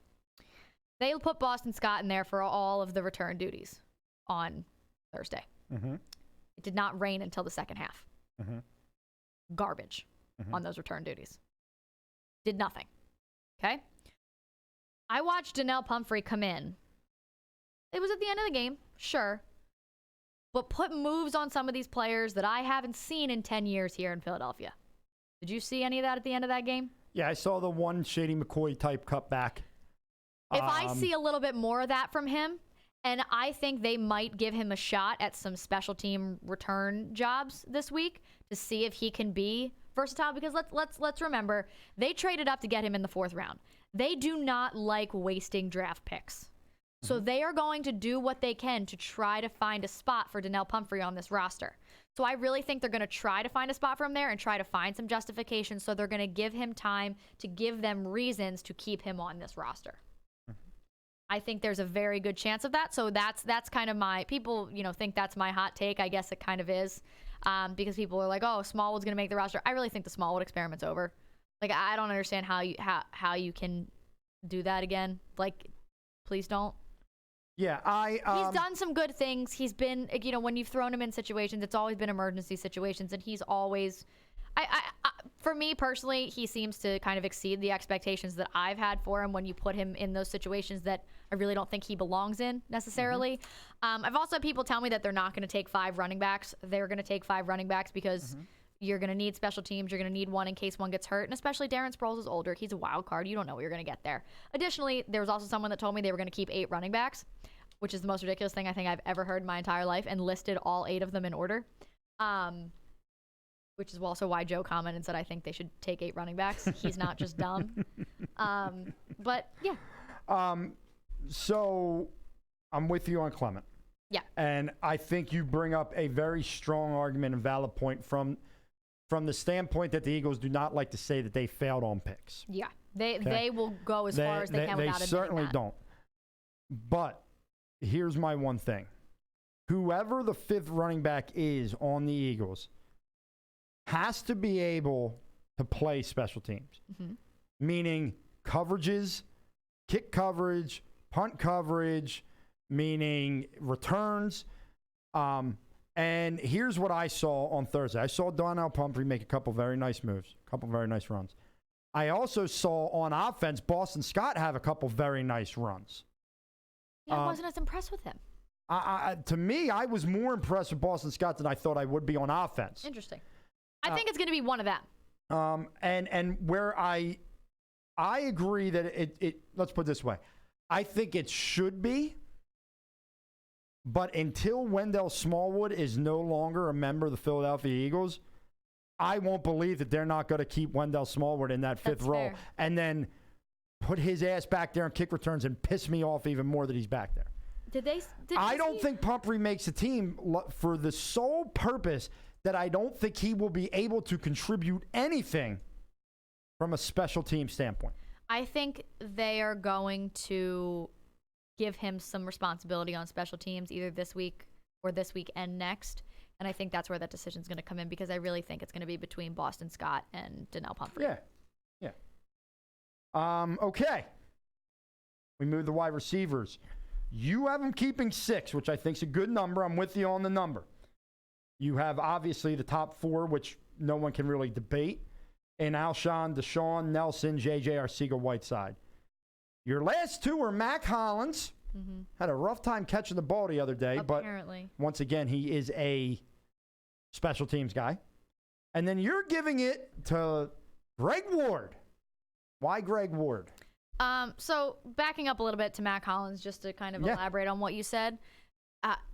They'll put Boston Scott in there for all of the return duties on Thursday. Mm-hmm. It did not rain until the second half. Mm-hmm. Garbage on those return duties. Did nothing. Okay? I watched Donnell Pumphrey come in. It was at the end of the game, sure. But put moves on some of these players that I haven't seen in 10 years here in Philadelphia. Did you see any of that at the end of that game? Yeah, I saw the one Shady McCoy type cutback. If I see a little bit more of that from him, and I think they might give him a shot at some special team return jobs this week to see if he can be versatile, because let's remember, they traded up to get him in the 4th round. They do not like wasting draft picks. So they are going to do what they can to try to find a spot for Donnell Pumphrey on this roster. So I really think they're going to try to find a spot for him there and try to find some justification. So they're going to give him time to give them reasons to keep him on this roster. I think there's a very good chance of that. So that's kind of my, people, think that's my hot take. I guess it kind of is, because people are like, oh, Smallwood's going to make the roster. I really think the Smallwood experiment's over. Like, I don't understand how you can do that again. Like, please don't. Yeah, he's done some good things. He's been, when you've thrown him in situations, it's always been emergency situations, and he's always, for me personally, he seems to kind of exceed the expectations that I've had for him when you put him in those situations that I really don't think he belongs in necessarily. I've also had people tell me that they're not going to take 5 running backs. They're going to take 5 running backs because you're going to need special teams. You're going to need one in case one gets hurt. And especially Darren Sproles is older. He's a wild card. You don't know what you're going to get there. Additionally, there was also someone that told me they were going to keep 8 running backs, which is the most ridiculous thing I think I've ever heard in my entire life, and listed all 8 of them in order. Which is also why Joe commented and said, I think they should take 8 running backs. He's not just dumb. But, yeah. So I'm with you on Clement. Yeah. And I think you bring up a very strong argument and valid point from the standpoint that the Eagles do not like to say that they failed on picks. Yeah. They will go as far as they can without admitting that. They certainly don't. But here's my one thing. Whoever the 5th running back is on the Eagles has to be able to play special teams, meaning coverages, kick coverage, punt coverage, meaning returns. And here's what I saw on Thursday. I saw Donnell Pumphrey make a couple very nice moves, a couple very nice runs. I also saw on offense Boston Scott have a couple very nice runs. Yeah, I wasn't as impressed with him. To me, I was more impressed with Boston Scott than I thought I would be on offense. Interesting. I think it's going to be one of them. And where I agree that it let's put it this way. I think it should be, but until Wendell Smallwood is no longer a member of the Philadelphia Eagles, I won't believe that they're not going to keep Wendell Smallwood in that 5th role and then put his ass back there and kick returns and piss me off even more that he's back there. I don't think Pumphrey makes a team for the sole purpose that I don't think he will be able to contribute anything from a special team standpoint. I think they are going to give him some responsibility on special teams either this week or this week and next. And I think that's where that decision is going to come in, because I really think it's going to be between Boston Scott and Donnell Pumphrey. Yeah. Okay. We move the wide receivers. You have them keeping 6, which I think is a good number. I'm with you on the number. You have obviously the top 4, which no one can really debate, in Alshon, Deshaun, Nelson, J.J. Arcega-Whiteside. Your last 2 are Mac Hollins. Had a rough time catching the ball the other day, apparently. But once again, he is a special teams guy. And then you're giving it to Greg Ward. Why Greg Ward? So backing up a little bit to Mac Hollins, just to kind of elaborate on what you said.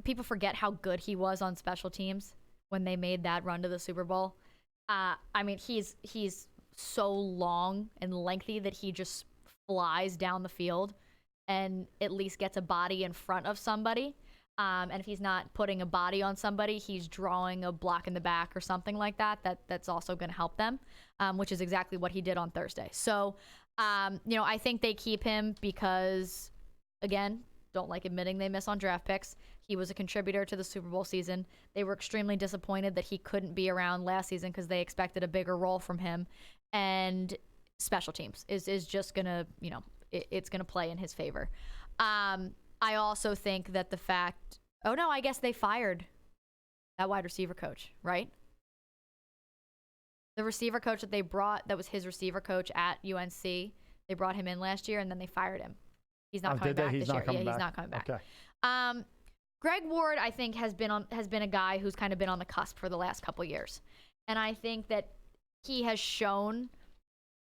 People forget how good he was on special teams when they made that run to the Super Bowl. I mean, he's so long and lengthy that he just flies down the field and at least gets a body in front of somebody. And if he's not putting a body on somebody, he's drawing a block in the back or something like that. That's also going to help them, which is exactly what he did on Thursday. So, I think they keep him because, again, don't like admitting they miss on draft picks. He was a contributor to the Super Bowl season. They were extremely disappointed that he couldn't be around last season because they expected a bigger role from him. And special teams is just going to, it's going to play in his favor. I also think that the fact, I guess they fired that wide receiver coach, right? The receiver coach that they brought, that was his receiver coach at UNC, they brought him in last year, and then they fired him. He's not coming back this year. Yeah, he's not coming back. Okay. Greg Ward, I think, has been a guy who's kind of been on the cusp for the last couple years. And I think that he has shown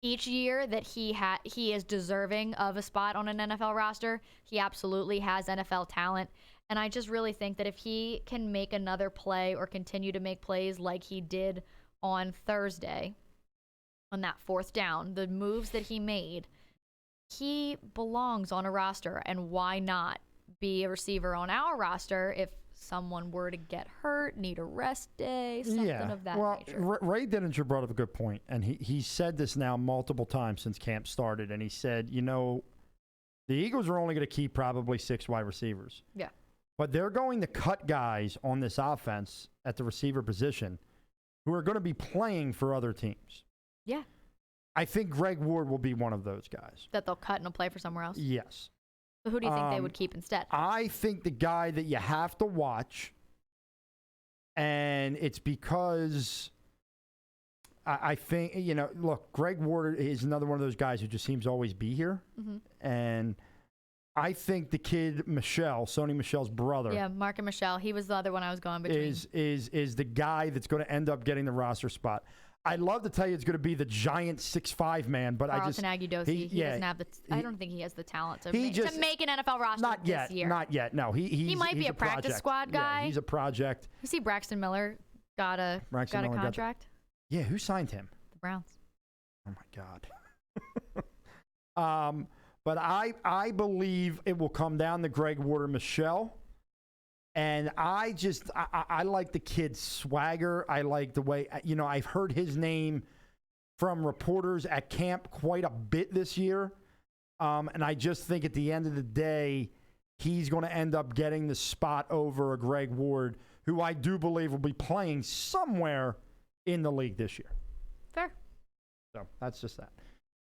each year that he is deserving of a spot on an NFL roster. He absolutely has NFL talent. And I just really think that if he can make another play or continue to make plays like he did on Thursday on that 4th down, the moves that he made, he belongs on a roster. And why not be a receiver on our roster if someone were to get hurt, need a rest day, something of that nature? Ray Denninger brought up a good point, and he said this now multiple times since camp started, and he said, the Eagles are only going to keep probably 6 wide receivers. Yeah. But they're going to cut guys on this offense at the receiver position who are going to be playing for other teams. Yeah. I think Greg Ward will be one of those guys. That they'll cut and he'll play for somewhere else? Yes. So who do you think they would keep instead? I think the guy that you have to watch, and it's because I think, look, Greg Ward is another one of those guys who just seems to always be here. Mm-hmm. And I think the kid, Michelle, Sony Michelle's brother. Yeah, Mark and Michelle. He was the other one I was going between. Is the guy that's going to end up getting the roster spot. I'd love to tell you it's going to be the giant 6'5" man, but Carlton Agudosi. He doesn't have I don't think he has the talent to make an NFL roster this year. Not yet. No, he might be a practice squad guy. Yeah, he's a project. You see, Braxton Miller got a contract. Yeah, who signed him? The Browns. Oh my God. But I believe it will come down to Greg Ward or Michelle. And I like the kid's swagger. I like the way, I've heard his name from reporters at camp quite a bit this year. And I just think at the end of the day, he's going to end up getting the spot over a Greg Ward, who I do believe will be playing somewhere in the league this year. Fair. So that's just that.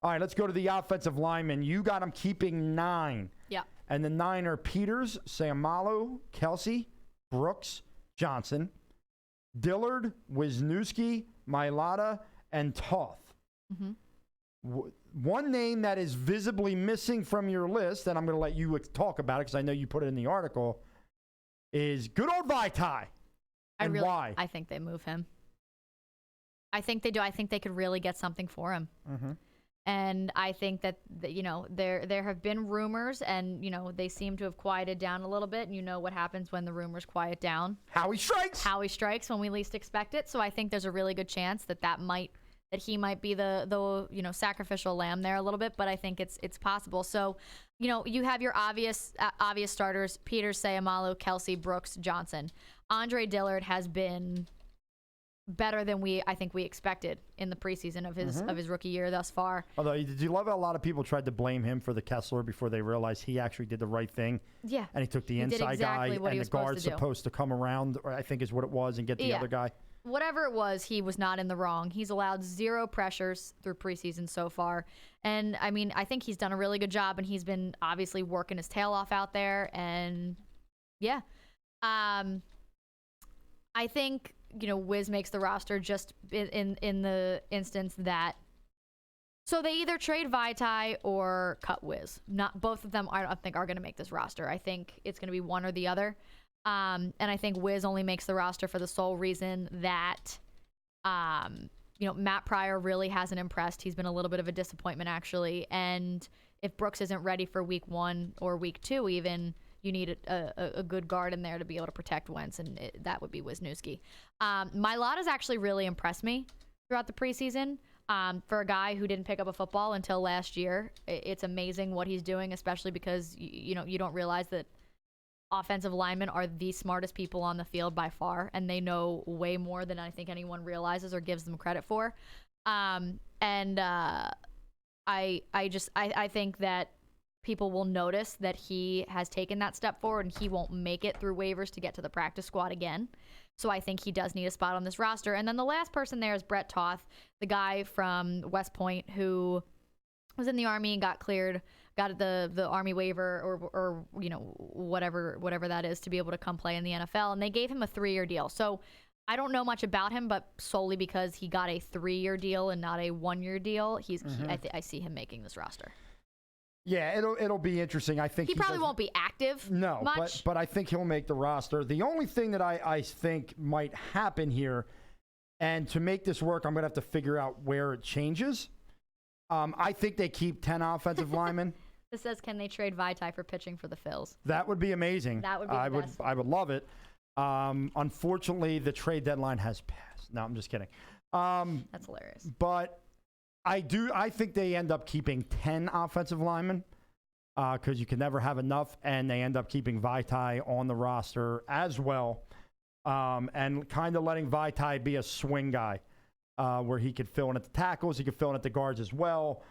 All right, let's go to the offensive linemen. You got them keeping 9. Yeah. And the 9 are Peters, Sayamalu, Kelsey, Brooks, Johnson, Dillard, Wisniewski, Mailata, and Toth. Mm-hmm. One name that is visibly missing from your list, and I'm going to let you talk about it because I know you put it in the article, is good old Vaitai. Why? I think they move him. I think they do. I think they could really get something for him. Mm-hmm. And I think that there have been rumors, and they seem to have quieted down a little bit. And what happens when the rumors quiet down? Howie strikes when we least expect it. So I think there's a really good chance that he might be the sacrificial lamb there a little bit. But I think it's possible. So you have your obvious starters: Peters, Sayamalu, Kelsey, Brooks, Johnson. Andre Dillard has been better than I think we expected in the preseason of his rookie year thus far. Although, did you love how a lot of people tried to blame him for the Kessler before they realized he actually did the right thing? Yeah. And he took the inside guy, and the guard's supposed to come around, or I think is what it was, and get the other guy. Whatever it was, he was not in the wrong. He's allowed 0 pressures through preseason so far. And, I think he's done a really good job, and he's been obviously working his tail off out there. And, yeah. I think Wiz makes the roster just in the instance that. So they either trade Vaitai or cut Wiz. Not both of them. I don't think are going to make this roster. I think it's going to be one or the other. And I think Wiz only makes the roster for the sole reason that, Matt Pryor really hasn't impressed. He's been a little bit of a disappointment actually. And if Brooks isn't ready for week 1 or week 2 even, you need a good guard in there to be able to protect Wentz, and that would be Wisniewski. Mailata's actually really impressed me throughout the preseason. For a guy who didn't pick up a football until last year, it's amazing what he's doing, especially because you don't realize that offensive linemen are the smartest people on the field by far, and they know way more than I think anyone realizes or gives them credit for. I think that people will notice that he has taken that step forward, and he won't make it through waivers to get to the practice squad again. So I think he does need a spot on this roster. And then the last person there is Brett Toth, the guy from West Point who was in the Army and got cleared got the Army waiver or whatever that is to be able to come play in the NFL, and they gave him a 3-year deal. So I don't know much about him, but solely because he got a 3-year deal and not a 1-year deal, I see him making this roster. Yeah, it'll be interesting. I think he probably won't be active. No, much. but I think he'll make the roster. The only thing that I think might happen here, and to make this work, I'm going to have to figure out where it changes. I think they keep 10 offensive linemen. This says, can they trade Vaitai for pitching for the Phils? That would be amazing. That would be the best. I would love it. Unfortunately, the trade deadline has passed. No, I'm just kidding. That's hilarious. But I think they end up keeping 10 offensive linemen because you can never have enough, and they end up keeping Vaitai on the roster as well, and kind of letting Vaitai be a swing guy where he could fill in at the tackles, he could fill in at the guards as well,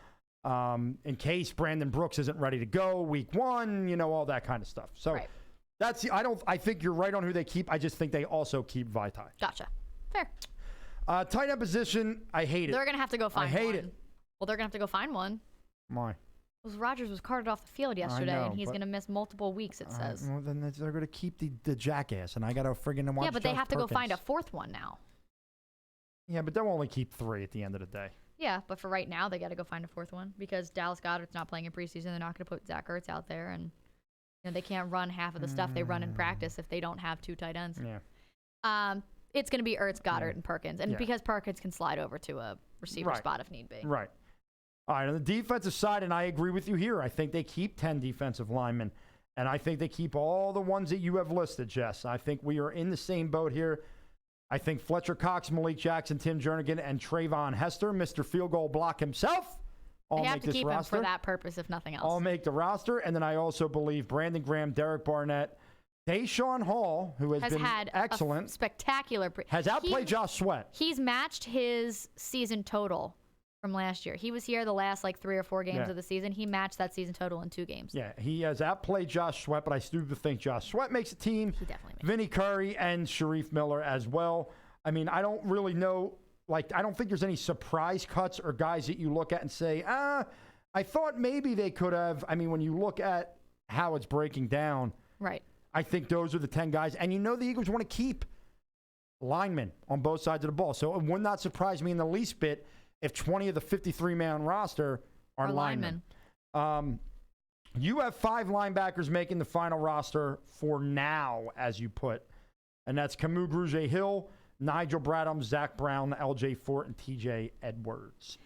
in case Brandon Brooks isn't ready to go week 1, all that kind of stuff. So right. I think you're right on who they keep. I just think they also keep Vaitai. Gotcha. Fair. Tight end position, I hate it. They're going to have to go find one. I hate it. Well, they're going to have to go find one. Why? Because Rodgers was carted off the field yesterday, and he's going to miss multiple weeks, it says. Well, then they're going to keep the jackass, and I got to friggin' watch. Yeah, but they have to go find a 4th one now. Yeah, but they'll only keep 3 at the end of the day. Yeah, but for right now, they got to go find a 4th one because Dallas Goedert's not playing in preseason. They're not going to put Zach Ertz out there, and they can't run half of the stuff they run in practice if they don't have 2 tight ends. Yeah. It's going to be Ertz, Goddard, and Perkins. And because Perkins can slide over to a receiver spot if need be. Right. All right, on the defensive side, and I agree with you here, I think they keep 10 defensive linemen, and I think they keep all the ones that you have listed, Jess. I think we are in the same boat here. I think Fletcher Cox, Malik Jackson, Tim Jernigan, and Trayvon Hester, Mr. Field Goal Block himself, all they have make to this keep roster. him for that purpose, if nothing else. All make the roster, and then I also believe Brandon Graham, Derek Barnett, Deshaun Hall, who has been had excellent, a spectacular, has outplayed Josh Sweat. He's matched his season total from last year. He was here the last 3 or 4 games of the season. He matched that season total in 2 games. Yeah, he has outplayed Josh Sweat, but I still think Josh Sweat makes the team. He definitely makes Vinny Curry and Sharif Miller as well. I mean, I don't really know. I don't think there's any surprise cuts or guys that you look at and say, I thought maybe they could have. I mean, when you look at how it's breaking down, right? I think those are the 10 guys. And the Eagles want to keep linemen on both sides of the ball. So it would not surprise me in the least bit if 20 of the 53-man roster are linemen. You have 5 linebackers making the final roster for now, as you put. And that's Camus Brugier-Hill, Nigel Bradham, Zach Brown, LJ Fort, and TJ Edwards.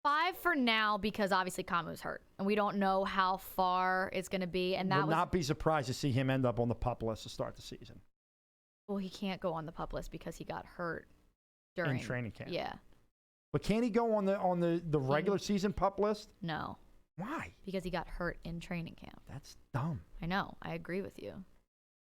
5 for now because obviously Camus hurt, and we don't know how far it's going to be. And that would not be surprised to see him end up on the PUP list to start the season. Well, he can't go on the PUP list because he got hurt during training camp. Yeah, but can he go on the regular season PUP list? No. Why? Because he got hurt in training camp. That's dumb. I know. I agree with you.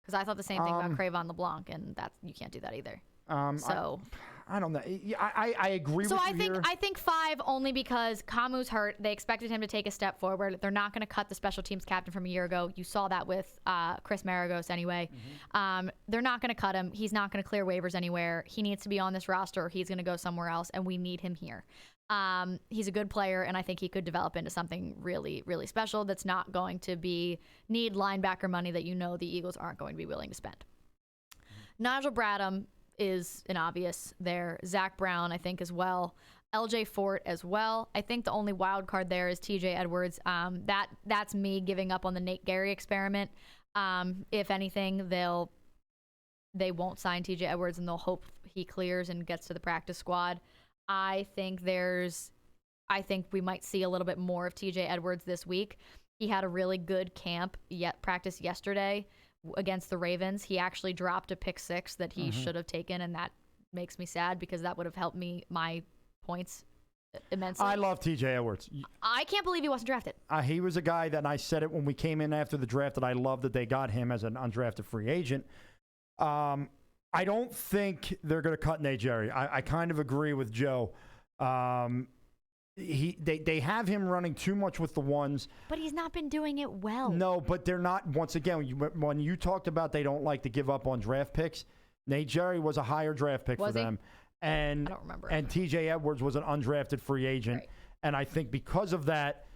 Because I thought the same thing about Crayvon LeBlanc, and you can't do that either. I don't know. I agree with you here. I think 5 only because Camus hurt. They expected him to take a step forward. They're not going to cut the special teams captain from a year ago. You saw that with Chris Maragos anyway. Mm-hmm. They're not going to cut him. He's not going to clear waivers anywhere. He needs to be on this roster or he's going to go somewhere else, and we need him here. He's a good player, and I think he could develop into something really, really special that's not going to need linebacker money that the Eagles aren't going to be willing to spend. Mm-hmm. Nigel Bradham is an obvious there. Zach Brown, I think, as well. LJ Fort as well. I think the only wild card there is TJ Edwards. That's me giving up on the Nate Gary experiment. If anything, they won't sign TJ Edwards, and they'll hope he clears and gets to the practice squad. I think we might see a little bit more of TJ Edwards this week. He had a really good practice yesterday against the Ravens. He actually dropped a pick 6 that he should have taken, and that makes me sad because that would have helped my points immensely. I love TJ Edwards. I can't believe he wasn't drafted. He was a guy that, and I said it when we came in after the draft, that I love that they got him as an undrafted free agent. I don't think they're going to cut Nate Jerry. I kind of agree with Joe. They have him running too much with the ones. But he's not been doing it well. No, but they're not. Once again, when you talked about they don't like to give up on draft picks, Nate Jerry was a higher draft pick for them. And I don't remember. And TJ Edwards was an undrafted free agent. Right. And I think because of that,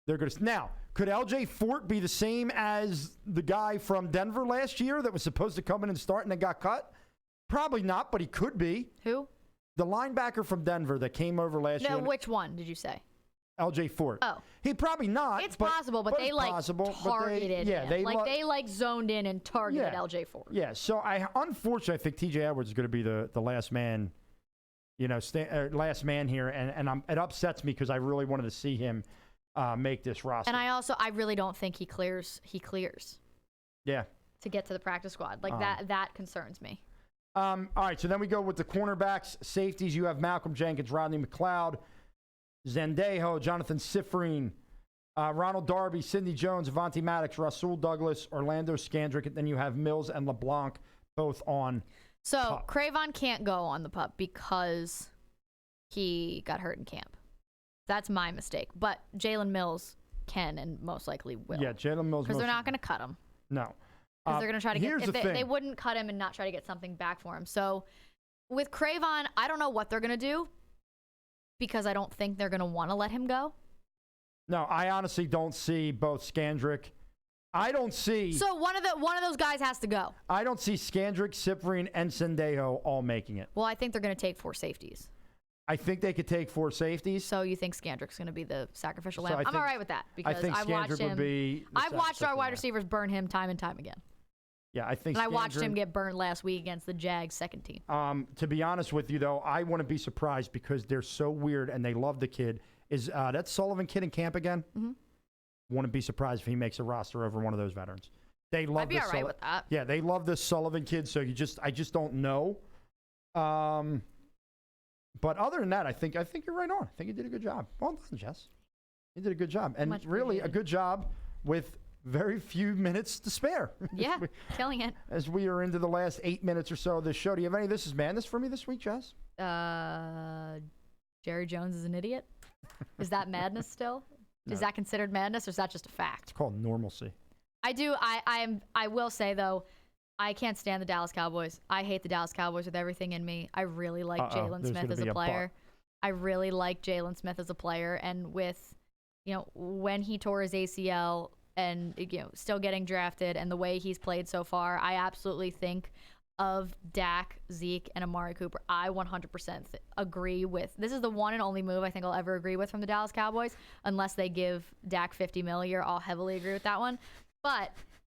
they're going to. Now, could LJ Fort be the same as the guy from Denver last year that was supposed to come in and start and then got cut? Probably not, but he could be. Who? The linebacker from Denver that came over last year. No, which one did you say? LJ Fort. Oh. He probably not. It's possible, but they targeted him. They zoned in and targeted LJ Fort. Yeah, so unfortunately, I think TJ Edwards is going to be the last man, last man here, and it upsets me because I really wanted to see him make this roster. And I really don't think he clears. Yeah. To get to the practice squad. That concerns me. All right, so then we go with the cornerbacks, safeties. You have Malcolm Jenkins, Rodney McLeod, Zendejo, Jonathan Sifrine, Ronald Darby, Sidney Jones, Avonte Maddox, Rasul Douglas, Orlando Scandrick, and then you have Mills and LeBlanc both on So PUP. Cravon can't go on the PUP because he got hurt in camp. That's my mistake. But Jalen Mills can and most likely will. Yeah, Jalen Mills. Because they're not going to cut him. No. Because they're going to try to get. They wouldn't cut him and not try to get something back for him. So with Cravon, I don't know what they're going to do because I don't think they're going to want to let him go. No, I honestly don't see both Scandrick. I don't see. So one of those guys has to go. I don't see Scandrick, Sifrine, and Zendejo all making it. Well, I think they're going to take 4 safeties. I think they could take 4 safeties. So you think Scandrick's going to be the sacrificial lamb? I'm all right with that because I think Scandrick would be. I've watched our wide receivers burn him time and time again. Yeah, I think. And I watched him get burned last week against the Jags second team. To be honest with you, though, I wouldn't be surprised because they're so weird and they love the kid. Is that Sullivan kid in camp again? Mm-hmm. Wouldn't be surprised if he makes a roster over one of those veterans. They love. I'd be all right with that. Yeah, they love this Sullivan kid. So I just don't know. But other than that, I think you're right on. I think you did a good job. Well done, Jess. You did a good job, and really a good job with very few minutes to spare. Yeah, killing it. As we are into the last 8 minutes or so of this show, do you have any This Is Madness for me this week, Jess? Jerry Jones is an idiot. Is that madness still? No. Is that considered madness, or is that just a fact? It's called normalcy. I will say though, I can't stand the Dallas Cowboys. I hate the Dallas Cowboys with everything in me. I really like Jalen Smith as a player. I really like Jalen Smith as a player, and with when he tore his ACL and still getting drafted and the way he's played so far, I absolutely think of Dak, Zeke, and Amari Cooper. I 100% agree with. This is the one and only move I think I'll ever agree with from the Dallas Cowboys, unless they give Dak $50 million a year. I'll heavily agree with that one. But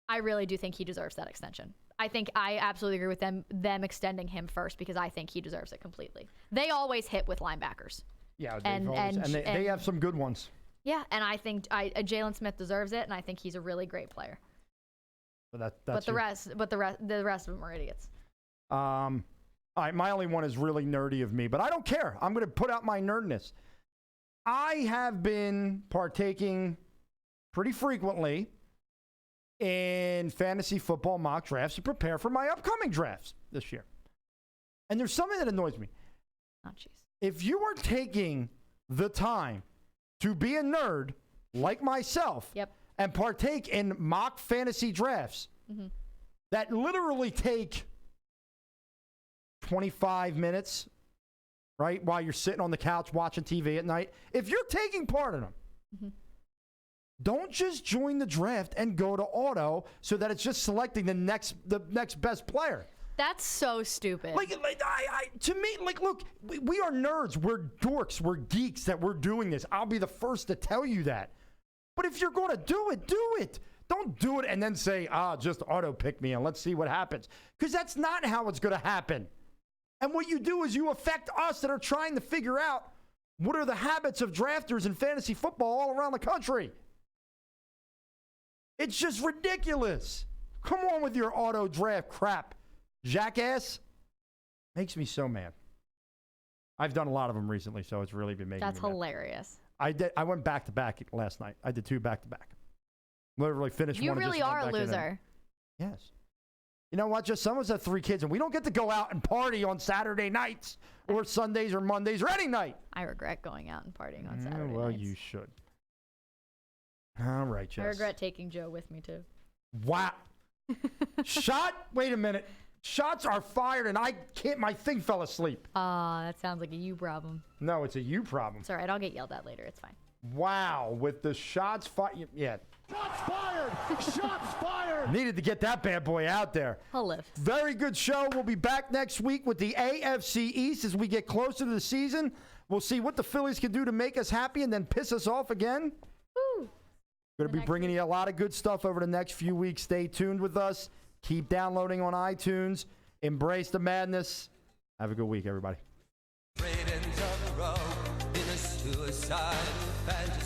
I really do think he deserves that extension. I absolutely agree with them extending him first because I think he deserves it completely. They always hit with linebackers. Yeah, they have some good ones. Yeah, and I think Jalen Smith deserves it, and I think he's a really great player. But the rest of them are idiots. All right, my only one is really nerdy of me, but I don't care. I'm going to put out my nerdness. I have been partaking pretty frequently in fantasy football mock drafts to prepare for my upcoming drafts this year. And there's something that annoys me. Oh, jeez. If you are taking the time to be a nerd like myself and partake in mock fantasy drafts that literally take 25 minutes, right, while you're sitting on the couch watching TV at night, if you're taking part in them, don't just join the draft and go to auto so that it's just selecting the next best player. That's so stupid. To me, look, we are nerds. We're dorks. We're geeks that we're doing this. I'll be the first to tell you that. But if you're going to do it, do it. Don't do it and then say, just auto pick me and let's see what happens. Because that's not how it's going to happen. And what you do is you affect us that are trying to figure out what are the habits of drafters in fantasy football all around the country. It's just ridiculous. Come on with your auto draft crap, jackass. Makes me so mad. I've done a lot of them recently, so it's really been making me mad. That's hilarious. I went back to back last night. I did 2 back to back. Literally finished one. You really are a loser. Yes. You know what? Just some of us have 3 kids, and we don't get to go out and party on Saturday nights or Sundays or Mondays or any night. I regret going out and partying on Saturday well, nights. you should. All right, Jess. I regret taking Joe with me, too. Wow. Wait a minute. Shots are fired, and my thing fell asleep. That sounds like a you problem. No, it's a you problem. It's all right. I'll get yelled at later. It's fine. Wow, with the shots fired. Yeah. Shots fired! Shots fired! Needed to get that bad boy out there. He'll live. Very good show. We'll be back next week with the AFC East as we get closer to the season. We'll see what the Phillies can do to make us happy and then piss us off again. Woo. Going to be bringing you a lot of good stuff over the next few weeks. Stay tuned with us. Keep downloading on iTunes. Embrace the madness. Have a good week, everybody. Straight into the road in a suicide fantasy.